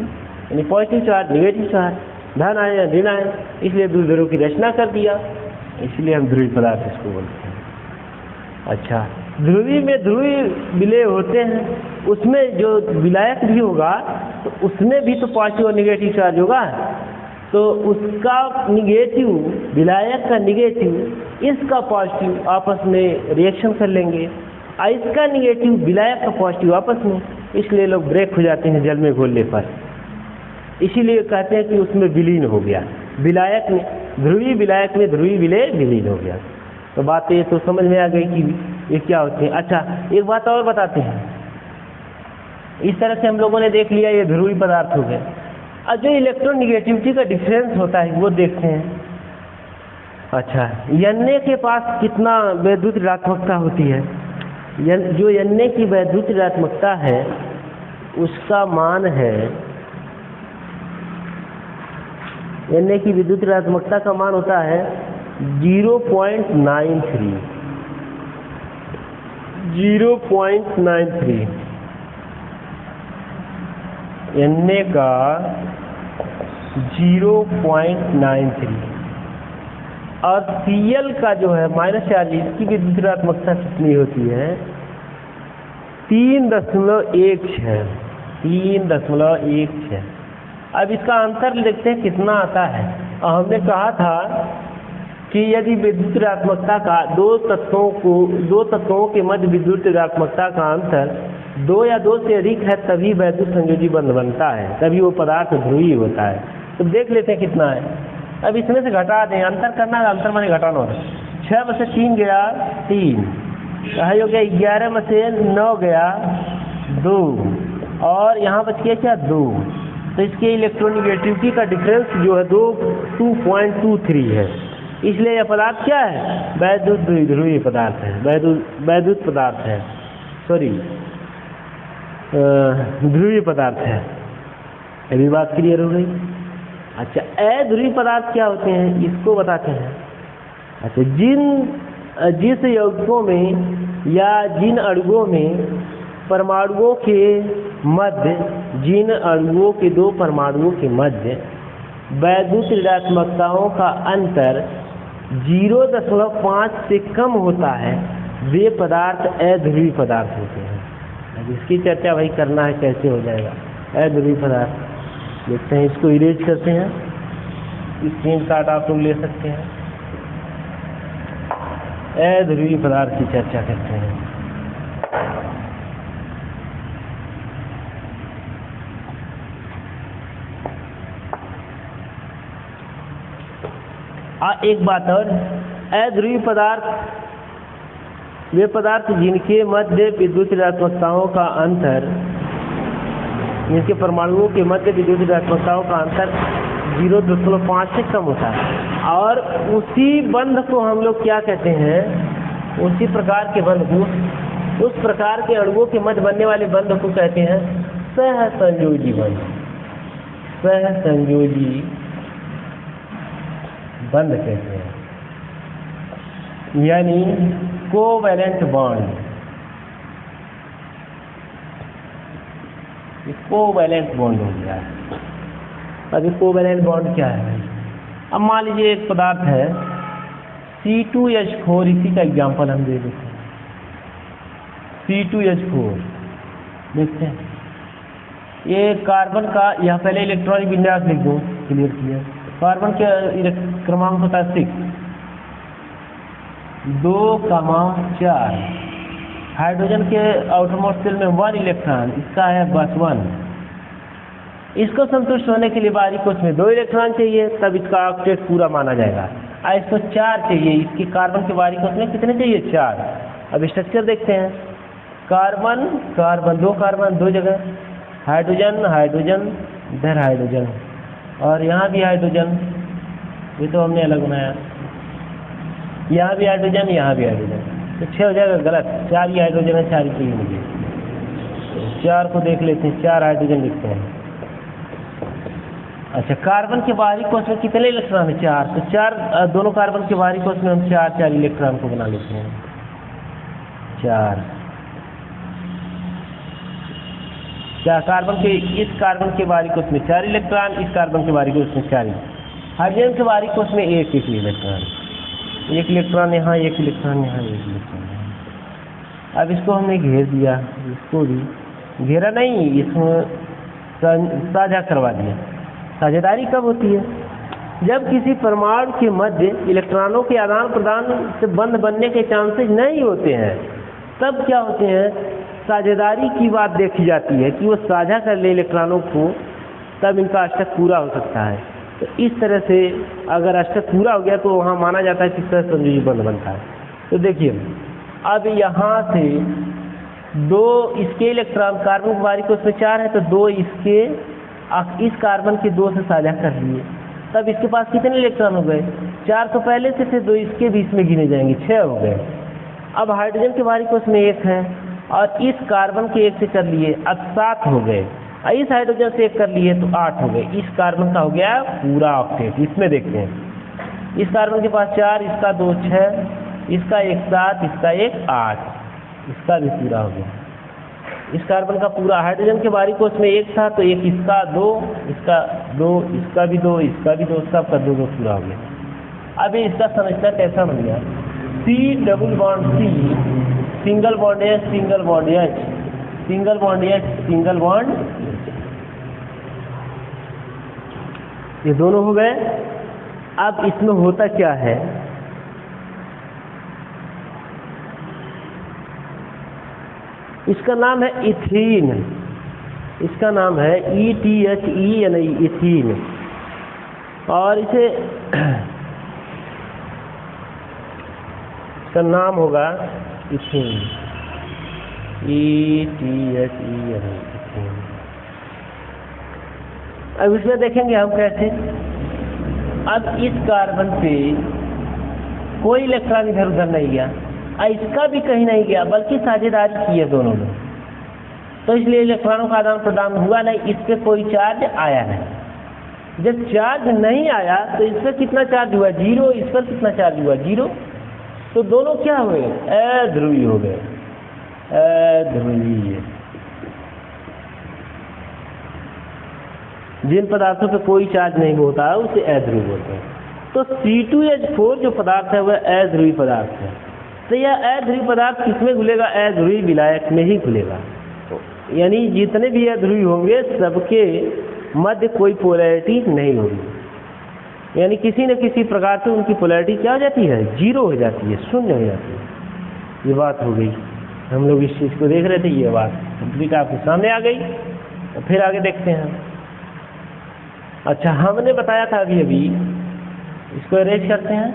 यानी पॉजिटिव चार्ज निगेटिव चार्ज, धन आयन ऋण आयन, इसलिए द्विध्रुव की रचना कर दिया, इसलिए हम ध्रुवीय पदार्थ इसको बोलते हैं। अच्छा, ध्रुवीय में ध्रुवीय विलय होते हैं, उसमें जो विलायक भी होगा तो उसमें भी तो पॉजिटिव और निगेटिव चार्ज होगा, तो उसका निगेटिव, विलायक का निगेटिव इसका पॉजिटिव आपस में रिएक्शन कर लेंगे, और इसका निगेटिव विलायक का पॉजिटिव आपस में, इसलिए लोग ब्रेक हो जाते हैं जल में घोलने पर, इसीलिए कहते हैं कि उसमें विलीन हो गया, विलायक में ध्रुवीय विलायक में ध्रुवीय विलय विलीन हो गया। तो बात ये तो समझ में आ गई कि ये क्या होते हैं। अच्छा, एक बात और बताते हैं, इस तरह से हम लोगों ने देख लिया ये ध्रुवीय पदार्थ हो गए। और जो इलेक्ट्रोनिगेटिविटी का डिफरेंस होता है वो देखते हैं। अच्छा, Na के पास कितना वैद्युत ऋणात्मकता होती है, जो Na की वैद्युत ऋणात्मकता है उसका मान है, Na की विद्युत ऋणात्मकता का मान होता है 0.93, 0.93 Na का 0.93, और Cl का जो है माइनस चार्ज, इसकी विद्युत ऋणात्मकता कितनी होती है 3.16, 3.16। अब इसका अंतर देखते हैं कितना आता है। और हमने कहा था कि यदि विद्युत ऋणात्मकता का दो तत्वों के मध्य विद्युत ऋणात्मकता का अंतर 2 या 2 से अधिक है तभी वैद्युत संयोजी बंध बनता है, तभी वो पदार्थ ध्रुवीय होता है। तो देख लेते हैं कितना है। अब इसमें से घटा दें, अंतर करना है, अंतर माने घटाना होता है। 6 में से 3 गया 3, हो गया 11 में से 9 गया 2, और यहाँ बच गया क्या 2, तो इसके इलेक्ट्रोनिगेटिविटी का डिफरेंस जो है 2.23 है, इसलिए यह पदार्थ क्या है, वैद्युत ध्रुवीय पदार्थ है, वैद्युत पदार्थ है, सॉरी ध्रुवीय पदार्थ है। अभी बात क्लियर हो गई। अच्छा, अध्रुवीय पदार्थ क्या होते हैं इसको बताते हैं। अच्छा, जिस यौगिकों में या जिन अणुओं में परमाणुओं के मध्य, जिन अणुओं के 2 परमाणुओं के मध्य वैद्युत ऋणात्मकताओं का अंतर 0.5 से कम होता है, वे पदार्थ अध्रुवीय पदार्थ होते हैं। अब इसकी चर्चा भाई करना है, कैसे हो जाएगा अध्रुवीय पदार्थ। देखते हैं, इसको इरेज करते हैं, स्क्रीन शॉट आप लोग ले सकते हैं। अध्रुवीय पदार्थ की चर्चा करते हैं। एक बात और, अध्रुवीय पदार्थ वे पदार्थ जिनके मध्य विद्युत ऋणात्मकताओं का अंतर, जिनके परमाणुओं के मध्य विद्युत ऋणात्मकताओं का अंतर 0.5 से कम होता है, और उसी बंध को हम लोग क्या कहते हैं, उसी प्रकार के बंध को, उस प्रकार के अणुओं के मध्य बनने वाले बंध को कहते हैं सहसंयोजी बंध। सहसंयोजी बंध कहते हैं, यानी कोवैलेंट बॉन्ड। कोवैलेंट बॉन्ड हो गया है। अभी कोवैलेंट बॉन्ड क्या है? अब मान लीजिए एक पदार्थ है C2H4, इसी का एग्जांपल हम दे देते हैं। C2H4 देखते हैं, ये कार्बन का, यहाँ पहले इलेक्ट्रॉनिक विन्यास लिख दो, क्लियर किया। कार्बन के क्रमांक होता है 6, 2,4। हाइड्रोजन के आउटरमोस्ट शेल में 1 इलेक्ट्रॉन, इसका है बस 1। इसको संतुष्ट होने के लिए बाहरी कोश में 2 इलेक्ट्रॉन चाहिए, तब इसका ऑक्टेट पूरा माना जाएगा। और इसको 4 चाहिए, इसकी कार्बन के बाहरी कोश में कितने चाहिए? 4। अब स्ट्रक्चर देखते हैं, कार्बन कार्बन, 2 कार्बन 2 जगह, हाइड्रोजन हाइड्रोजन, इधर हाइड्रोजन, और यहाँ भी हाइड्रोजन, ये तो हमने अलग बनाया, यहाँ भी हाइड्रोजन, यहाँ भी हाइड्रोजन। तो 6 हो जाएगा, गलत। 4 ही हाइड्रोजन है, 4 ही चाहिए मुझे। 4 को देख लेते हैं, 4 हाइड्रोजन लिखते हैं। अच्छा, कार्बन के बाहरी कोश में कितने इलेक्ट्रॉन है? 4। तो 4 दोनों कार्बन के बाहरी कोश में हम 4 इलेक्ट्रॉन को बना लेते हैं। 4 कार्बन के, इस कार्बन के बाहरी कोश में 4 इलेक्ट्रॉन, इस कार्बन के बाहरी कोश में 4। हाइड्रोजन के बाहरी कोश में एक इलेक्ट्रॉन, 1 इलेक्ट्रॉन यहाँ, 1 इलेक्ट्रॉन यहाँ, 1 इलेक्ट्रॉन यहाँ। अब इसको हमने घेर दिया, इसको भी घेरा नहीं, इसमें साझा करवा दिया। साझेदारी कब होती है? जब किसी परमाणु के मध्य इलेक्ट्रॉनों के आदान प्रदान से बंध बनने के चांसेस नहीं होते हैं, तब क्या होते हैं, साझेदारी की बात देखी जाती है कि वो साझा कर ले इलेक्ट्रॉनों को, तब इनका अष्टक पूरा हो सकता है। तो इस तरह से अगर अष्टक पूरा हो गया तो वहाँ माना जाता है कि सहसंयोजी बंध बनता है। तो देखिए, अब यहाँ से 2 इसके इलेक्ट्रॉन कार्बन के बाहरी कोश में 4 है, तो 2 इसके, इस कार्बन के 2 से साझा कर लिए, तब इसके पास कितने इलेक्ट्रॉन हो गए? 4 तो पहले से थे, 2 इसके बीच में गिने जाएंगे, 6 हो गए। अब हाइड्रोजन के बाहरी कोश में 1 है, और इस कार्बन के 1 से कर लिए, अब 7 हो गए। इस हाइड्रोजन से 1 कर लिए तो 8 हो गए। इस कार्बन का हो गया पूरा ऑक्टेट। इसमें देखते हैं, इस कार्बन के पास 4, इसका 2 6, इसका 1 7, इसका 1 8, इसका भी पूरा हो गया। इस कार्बन का पूरा, हाइड्रोजन के बाहरी कोश में 1 था, तो 1 इसका 2, इसका 2, इसका भी 2, इसका भी 2, सबका 2 पूरा हो गया। अब इसका समझना कैसा बन गया? C double bond C, single bond H, single bond H, single bond H, single bond, ये दोनों हो गए। अब इसमें होता क्या है, इसका नाम है इथीन, इसका नाम है ETHEN, इथीन। और इसे इसका नाम होगा इथीन, ETHEN, इथीन। अब इसमें देखेंगे हम कैसे। अब इस कार्बन पे कोई इलेक्ट्रॉन इधर उधर नहीं गया, इसका भी कहीं नहीं गया, बल्कि साझेदारी की है दोनों में, तो इसलिए इलेक्ट्रॉनों का आदान प्रदान हुआ नहीं, इस पर कोई चार्ज आया नहीं। जब चार्ज नहीं आया तो इस पर कितना चार्ज हुआ? 0। इस पर कितना चार्ज हुआ? 0। तो दोनों क्या हुए? अध्रुवीय हो गए, अध्रुवीय। जिन पदार्थों पे कोई चार्ज नहीं होता है उसे अध्रुव बोलते हैं। तो C2H4 जो पदार्थ है वह अध्रुवीय पदार्थ है। तो यह अध्रुवीय पदार्थ किसमें घुलेगा? अध्रुवीय विलायक में ही घुलेगा। यानी जितने भी अध्रुवीय होंगे सबके मध्य कोई पोलैरिटी नहीं होगी, यानी किसी न किसी प्रकार से उनकी पोलैरिटी क्या हो जाती है? 0 हो जाती है, शून्य हो जाती है। ये बात हो गई, हम लोग इस चीज़ को देख रहे थे, ये बात कंप्लीट आपके सामने आ गई। तो फिर आगे देखते हैं। अच्छा, हमने बताया था अभी, इसको अरेंज करते हैं।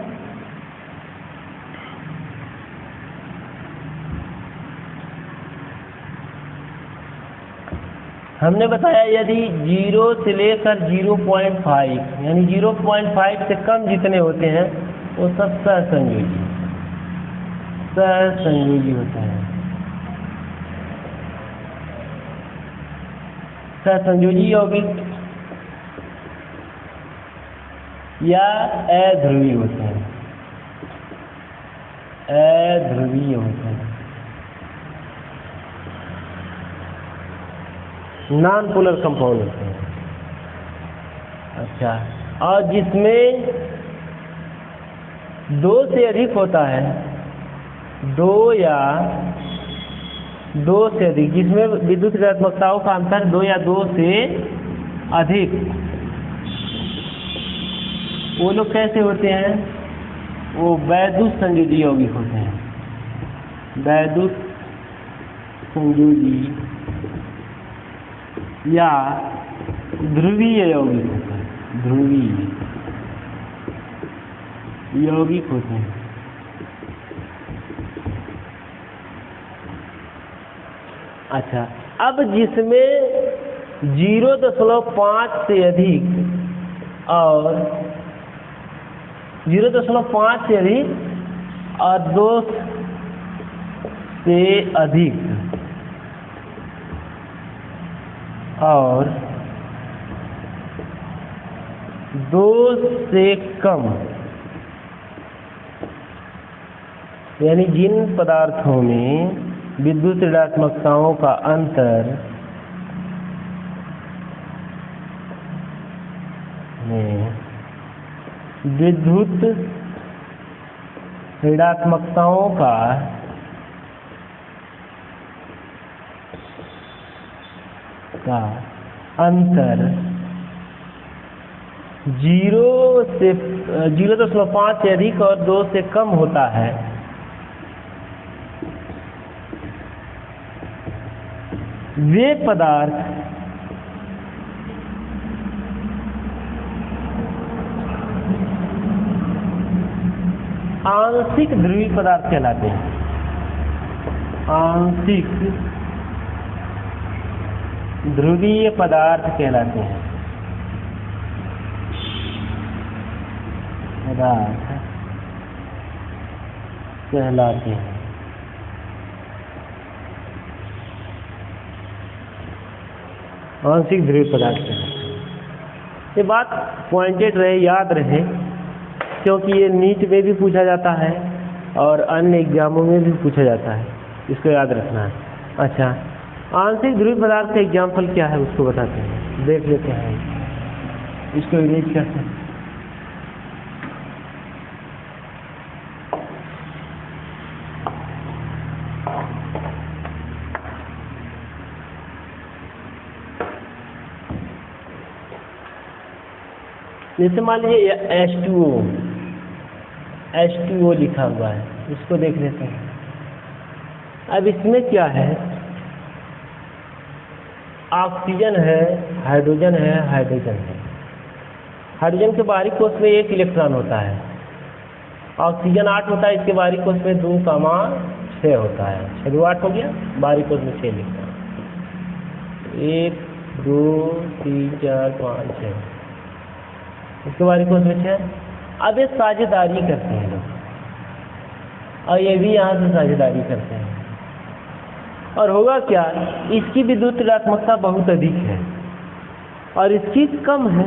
हमने बताया यदि 0 से लेकर 0.5, यानी 0.5 से कम जितने होते हैं वो सब सहसंयोजी होते हैं। सहसंयोजी यौगिक या अध्रुवीय होते हैं, अध्रुवीय होते हैं, नॉन पोलर कंपाउंड होते हैं। अच्छा, और जिसमें 2 से अधिक होता है, 2 या 2 से अधिक, जिसमें विद्युत ऋणात्मकताओं का अंतर 2 या 2 से अधिक, वो लोग कैसे होते हैं? वो वैद्युत संयोजी यौगिक होते हैं, वैद्युत संयोजी या ध्रुवीय यौगिक होते हैं, ध्रुवीय यौगिक होते हैं। अच्छा, अब जिसमें 0.5 से अधिक और 0.5 से अधिक और 2 से अधिक और 2 से कम, यानी जिन पदार्थों में विद्युत ऋणात्मकताओं का अंतर में विद्युत ऋणात्मकताओं का अंतर 0.5 से अधिक और 2 से कम होता है, वे पदार्थ आंशिक ध्रुवीय पदार्थ कहलाते हैं। आंशिक ध्रुवीय पदार्थ कहलाते हैं। पदार्थ कहलाते हैं। आंशिक ध्रुवीय पदार्थ कहलाते हैं। ये बात पॉइंटेड रहे, याद रहे, क्योंकि ये नीट में भी पूछा जाता है और अन्य एग्जामों में भी पूछा जाता है, इसको याद रखना है। अच्छा, आंशिक ध्रुवीय पदार्थ का एग्जाम्पल क्या है उसको बताते हैं, देख लेते हैं, इसको इरेज करते हैं। जैसे मान लीजिए H2O लिखा हुआ है, इसको देख लेते हैं। अब इसमें क्या है, ऑक्सीजन है, हाइड्रोजन है, हाइड्रोजन है। हाइड्रोजन के बाहरी कोश में 1 इलेक्ट्रॉन होता है, ऑक्सीजन 8 होता है, इसके बाहरी कोश में 2,6 होता है, 6 8 हो गया, बाहरी कोश में 6 इलेक्ट्रॉन, 1 2 3 4 5 6, इसके बाहरी कोश में 6। अब ये साझेदारी करते हैं लोग, और ये भी यहाँ से साझेदारी करते हैं, और होगा क्या, इसकी विद्युत ऋणात्मकता बहुत अधिक है और इसकी कम है।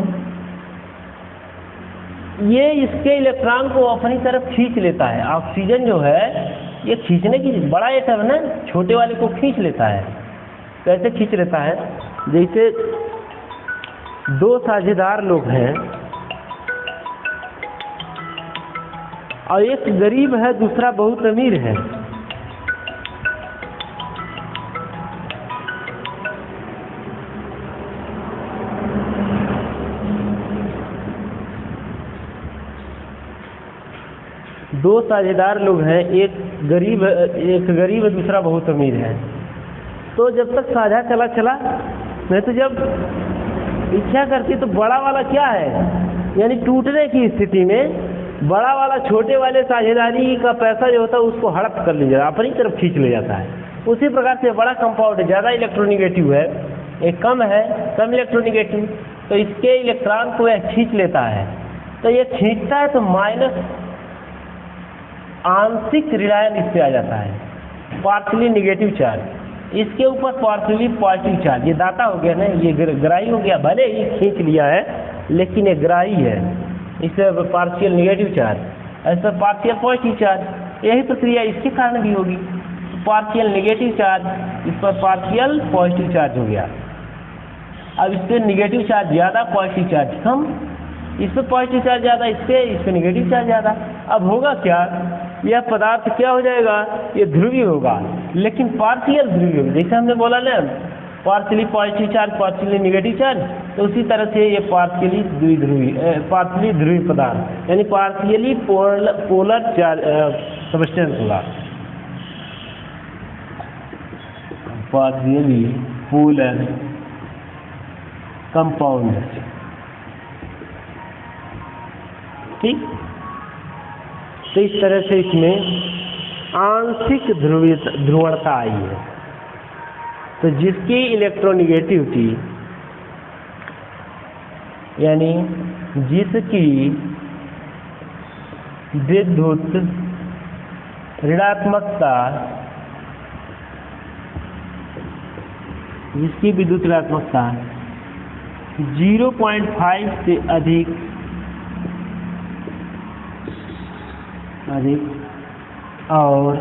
ये इसके इलेक्ट्रॉन को अपनी तरफ खींच लेता है। ऑक्सीजन जो है ये खींचने की, बड़ा एटम है ना, छोटे वाले को खींच लेता है। कैसे खींच लेता है, जैसे 2 साझेदार लोग हैं और एक गरीब है, दूसरा बहुत अमीर है। दो साझेदार लोग हैं, एक गरीब है, दूसरा बहुत अमीर है। तो जब तक साझा चला नहीं, तो जब इच्छा करती तो बड़ा वाला क्या है, यानी टूटने की स्थिति में बड़ा वाला छोटे वाले साझेदारी का पैसा जो होता है उसको हड़प कर ले जाता है, अपनी तरफ खींच ले जाता है। उसी प्रकार से बड़ा कंपाउंड ज़्यादा इलेक्ट्रोनिगेटिव है, एक कम है, कम इलेक्ट्रोनिगेटिव, तो इसके इलेक्ट्रॉन को यह खींच लेता है। तो ये खींचता है तो माइनस आंशिक ऋणायन इस पे आ जाता है, पार्शियली निगेटिव चार्ज, इसके ऊपर पार्शियली पॉजिटिव चार्ज। ये दाता हो गया ना, ये ग्राही हो गया, भले ही खींच लिया है लेकिन ये ग्राही है, इससे पार्शियल निगेटिव चार्ज, ऐसा पार्शियल पॉजिटिव चार्ज। यही प्रक्रिया इसके कारण भी होगी, पार्शियल निगेटिव चार्ज इस पर पार्शियल पॉजिटिव चार्ज हो गया। अब इस पर निगेटिव चार्ज ज़्यादा, पॉजिटिव चार्ज कम, इस पर पॉजिटिव चार्ज ज़्यादा, इस पर निगेटिव चार्ज ज़्यादा। अब होगा क्या, यह पदार्थ क्या हो जाएगा, ये ध्रुवीय होगा लेकिन पार्शियल ध्रुवीय होगा। जैसे हमने बोला ना, partially positive charge, partially negative charge, तो उसी तरह से ये पार्शियली ध्रुवीय पदार्थ, यानी पार्शियली पोलर चार्ज सब्सटेंस होगा, पार्शियली पोलर कंपाउंड। ठीक, तो इस तरह से इसमें आंशिक ध्रुवणता आई है। तो जिसकी इलेक्ट्रोनिगेटिविटी, यानी जिसकी विद्युत ऋणात्मकता जिसकी विद्युत ऋणात्मकता 0.5 से अधिक और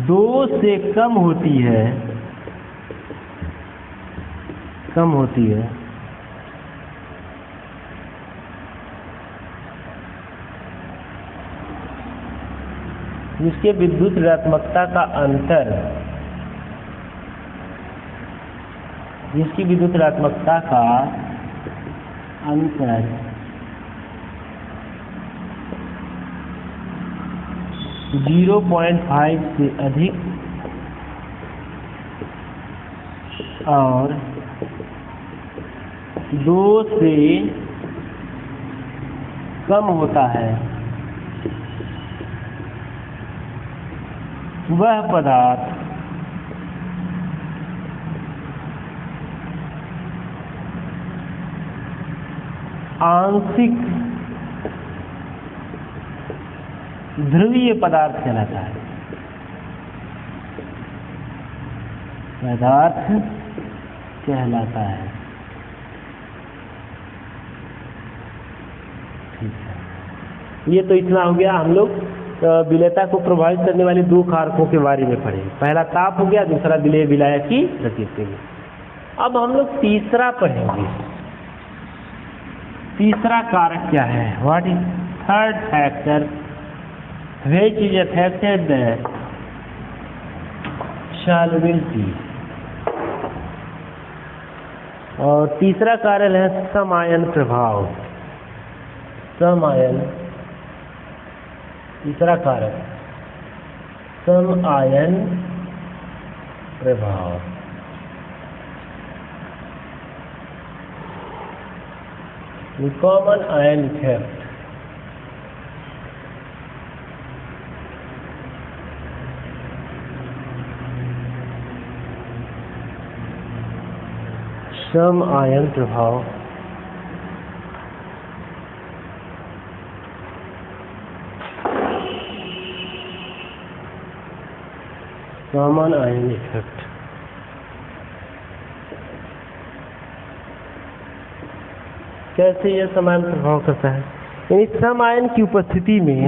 2 से कम होती है जिसके विद्युत ऋणात्मकता का अंतर 0.5 से अधिक और 2 से कम होता है, वह पदार्थ आंशिक ध्रुवीय पदार्थ कहलाता है। ठीक है, ये तो इतना हो गया। हम लोग विलेयता को प्रभावित करने वाले 2 कारकों के बारे में पढ़े। पहला ताप हो गया, दूसरा विलेय विलायक की प्रकृति। अब हम लोग तीसरा पढ़ेंगे। तीसरा कारक क्या है? What is third factor which is affected the solubility. और तीसरा कारक है समायन प्रभाव। तीसरा कारक समायन प्रभाव। Common ion effect. समायन प्रभाव कॉमन आयन इफेक्ट। कैसे यह समायन प्रभाव करता है? यानी सम आयन की उपस्थिति में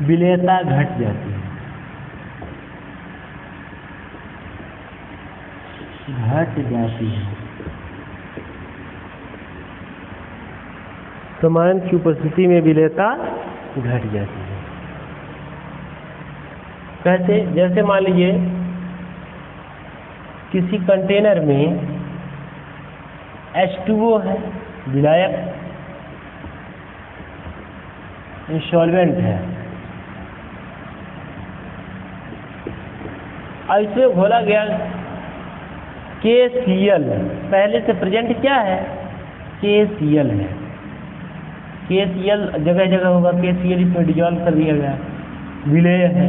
विलेयता घट जाती है। समायन की उपस्थिति में विलेयता घट जाती है। कैसे? जैसे मान लीजिए किसी कंटेनर में H2O है, विलायक सॉल्वेंट है, और इसमें घोला गया KCl। पहले से प्रेजेंट क्या है? KCl है। KCl जगह जगह होगा, KCl इसमें डिजॉल्व कर दिया गया, विलेय है,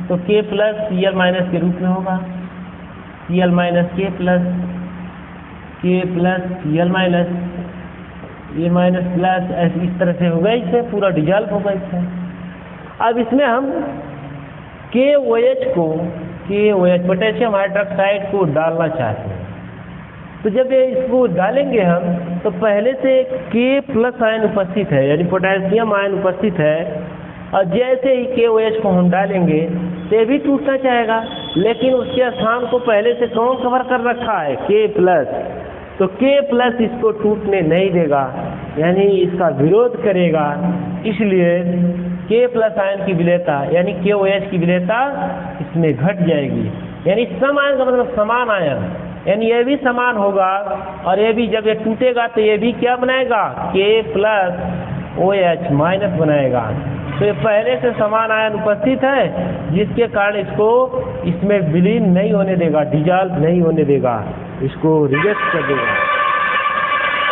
तो K प्लस Cl- के रूप में होगा। Cl- K plus Cl- A plus, ऐसे इस तरह से होगा, इसमें पूरा डिजॉल्व होगा इसमें। अब इसमें हम KOH पोटेशियम हाइड्रोक्साइड को डालना चाहते हैं, तो जब इसको डालेंगे हम, तो पहले से K+ आयन उपस्थित है, यानी पोटेशियम आयन उपस्थित है, और जैसे ही KOH को हम डालेंगे तो ये भी टूटना चाहेगा, लेकिन उसके स्थान को पहले से कौन कवर कर रखा है? K+। तो K+ इसको टूटने नहीं देगा, यानी इसका विरोध करेगा। इसलिए K+ आयन की विलेयता यानी KOH की विलेयता इसमें घट जाएगी। यानी सम आयन का मतलब समान आयन, यानी ये भी समान होगा, और ये भी जब ये टूटेगा तो ये भी क्या बनाएगा? K+OH- बनाएगा। तो ये पहले से समान आयन उपस्थित है, जिसके कारण इसको इसमें विलीन नहीं होने देगा, डिजॉल्व नहीं होने देगा, इसको रिजेक्ट कर देगा।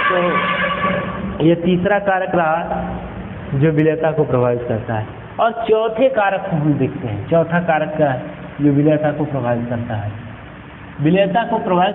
तो ये तीसरा कारक रहा जो विलेयता को प्रभावित करता है। और चौथे कारक को हम देखते हैं। चौथा कारक क्या है? जो विलेयता को प्रभावित करता है। विलेयता को प्रभावित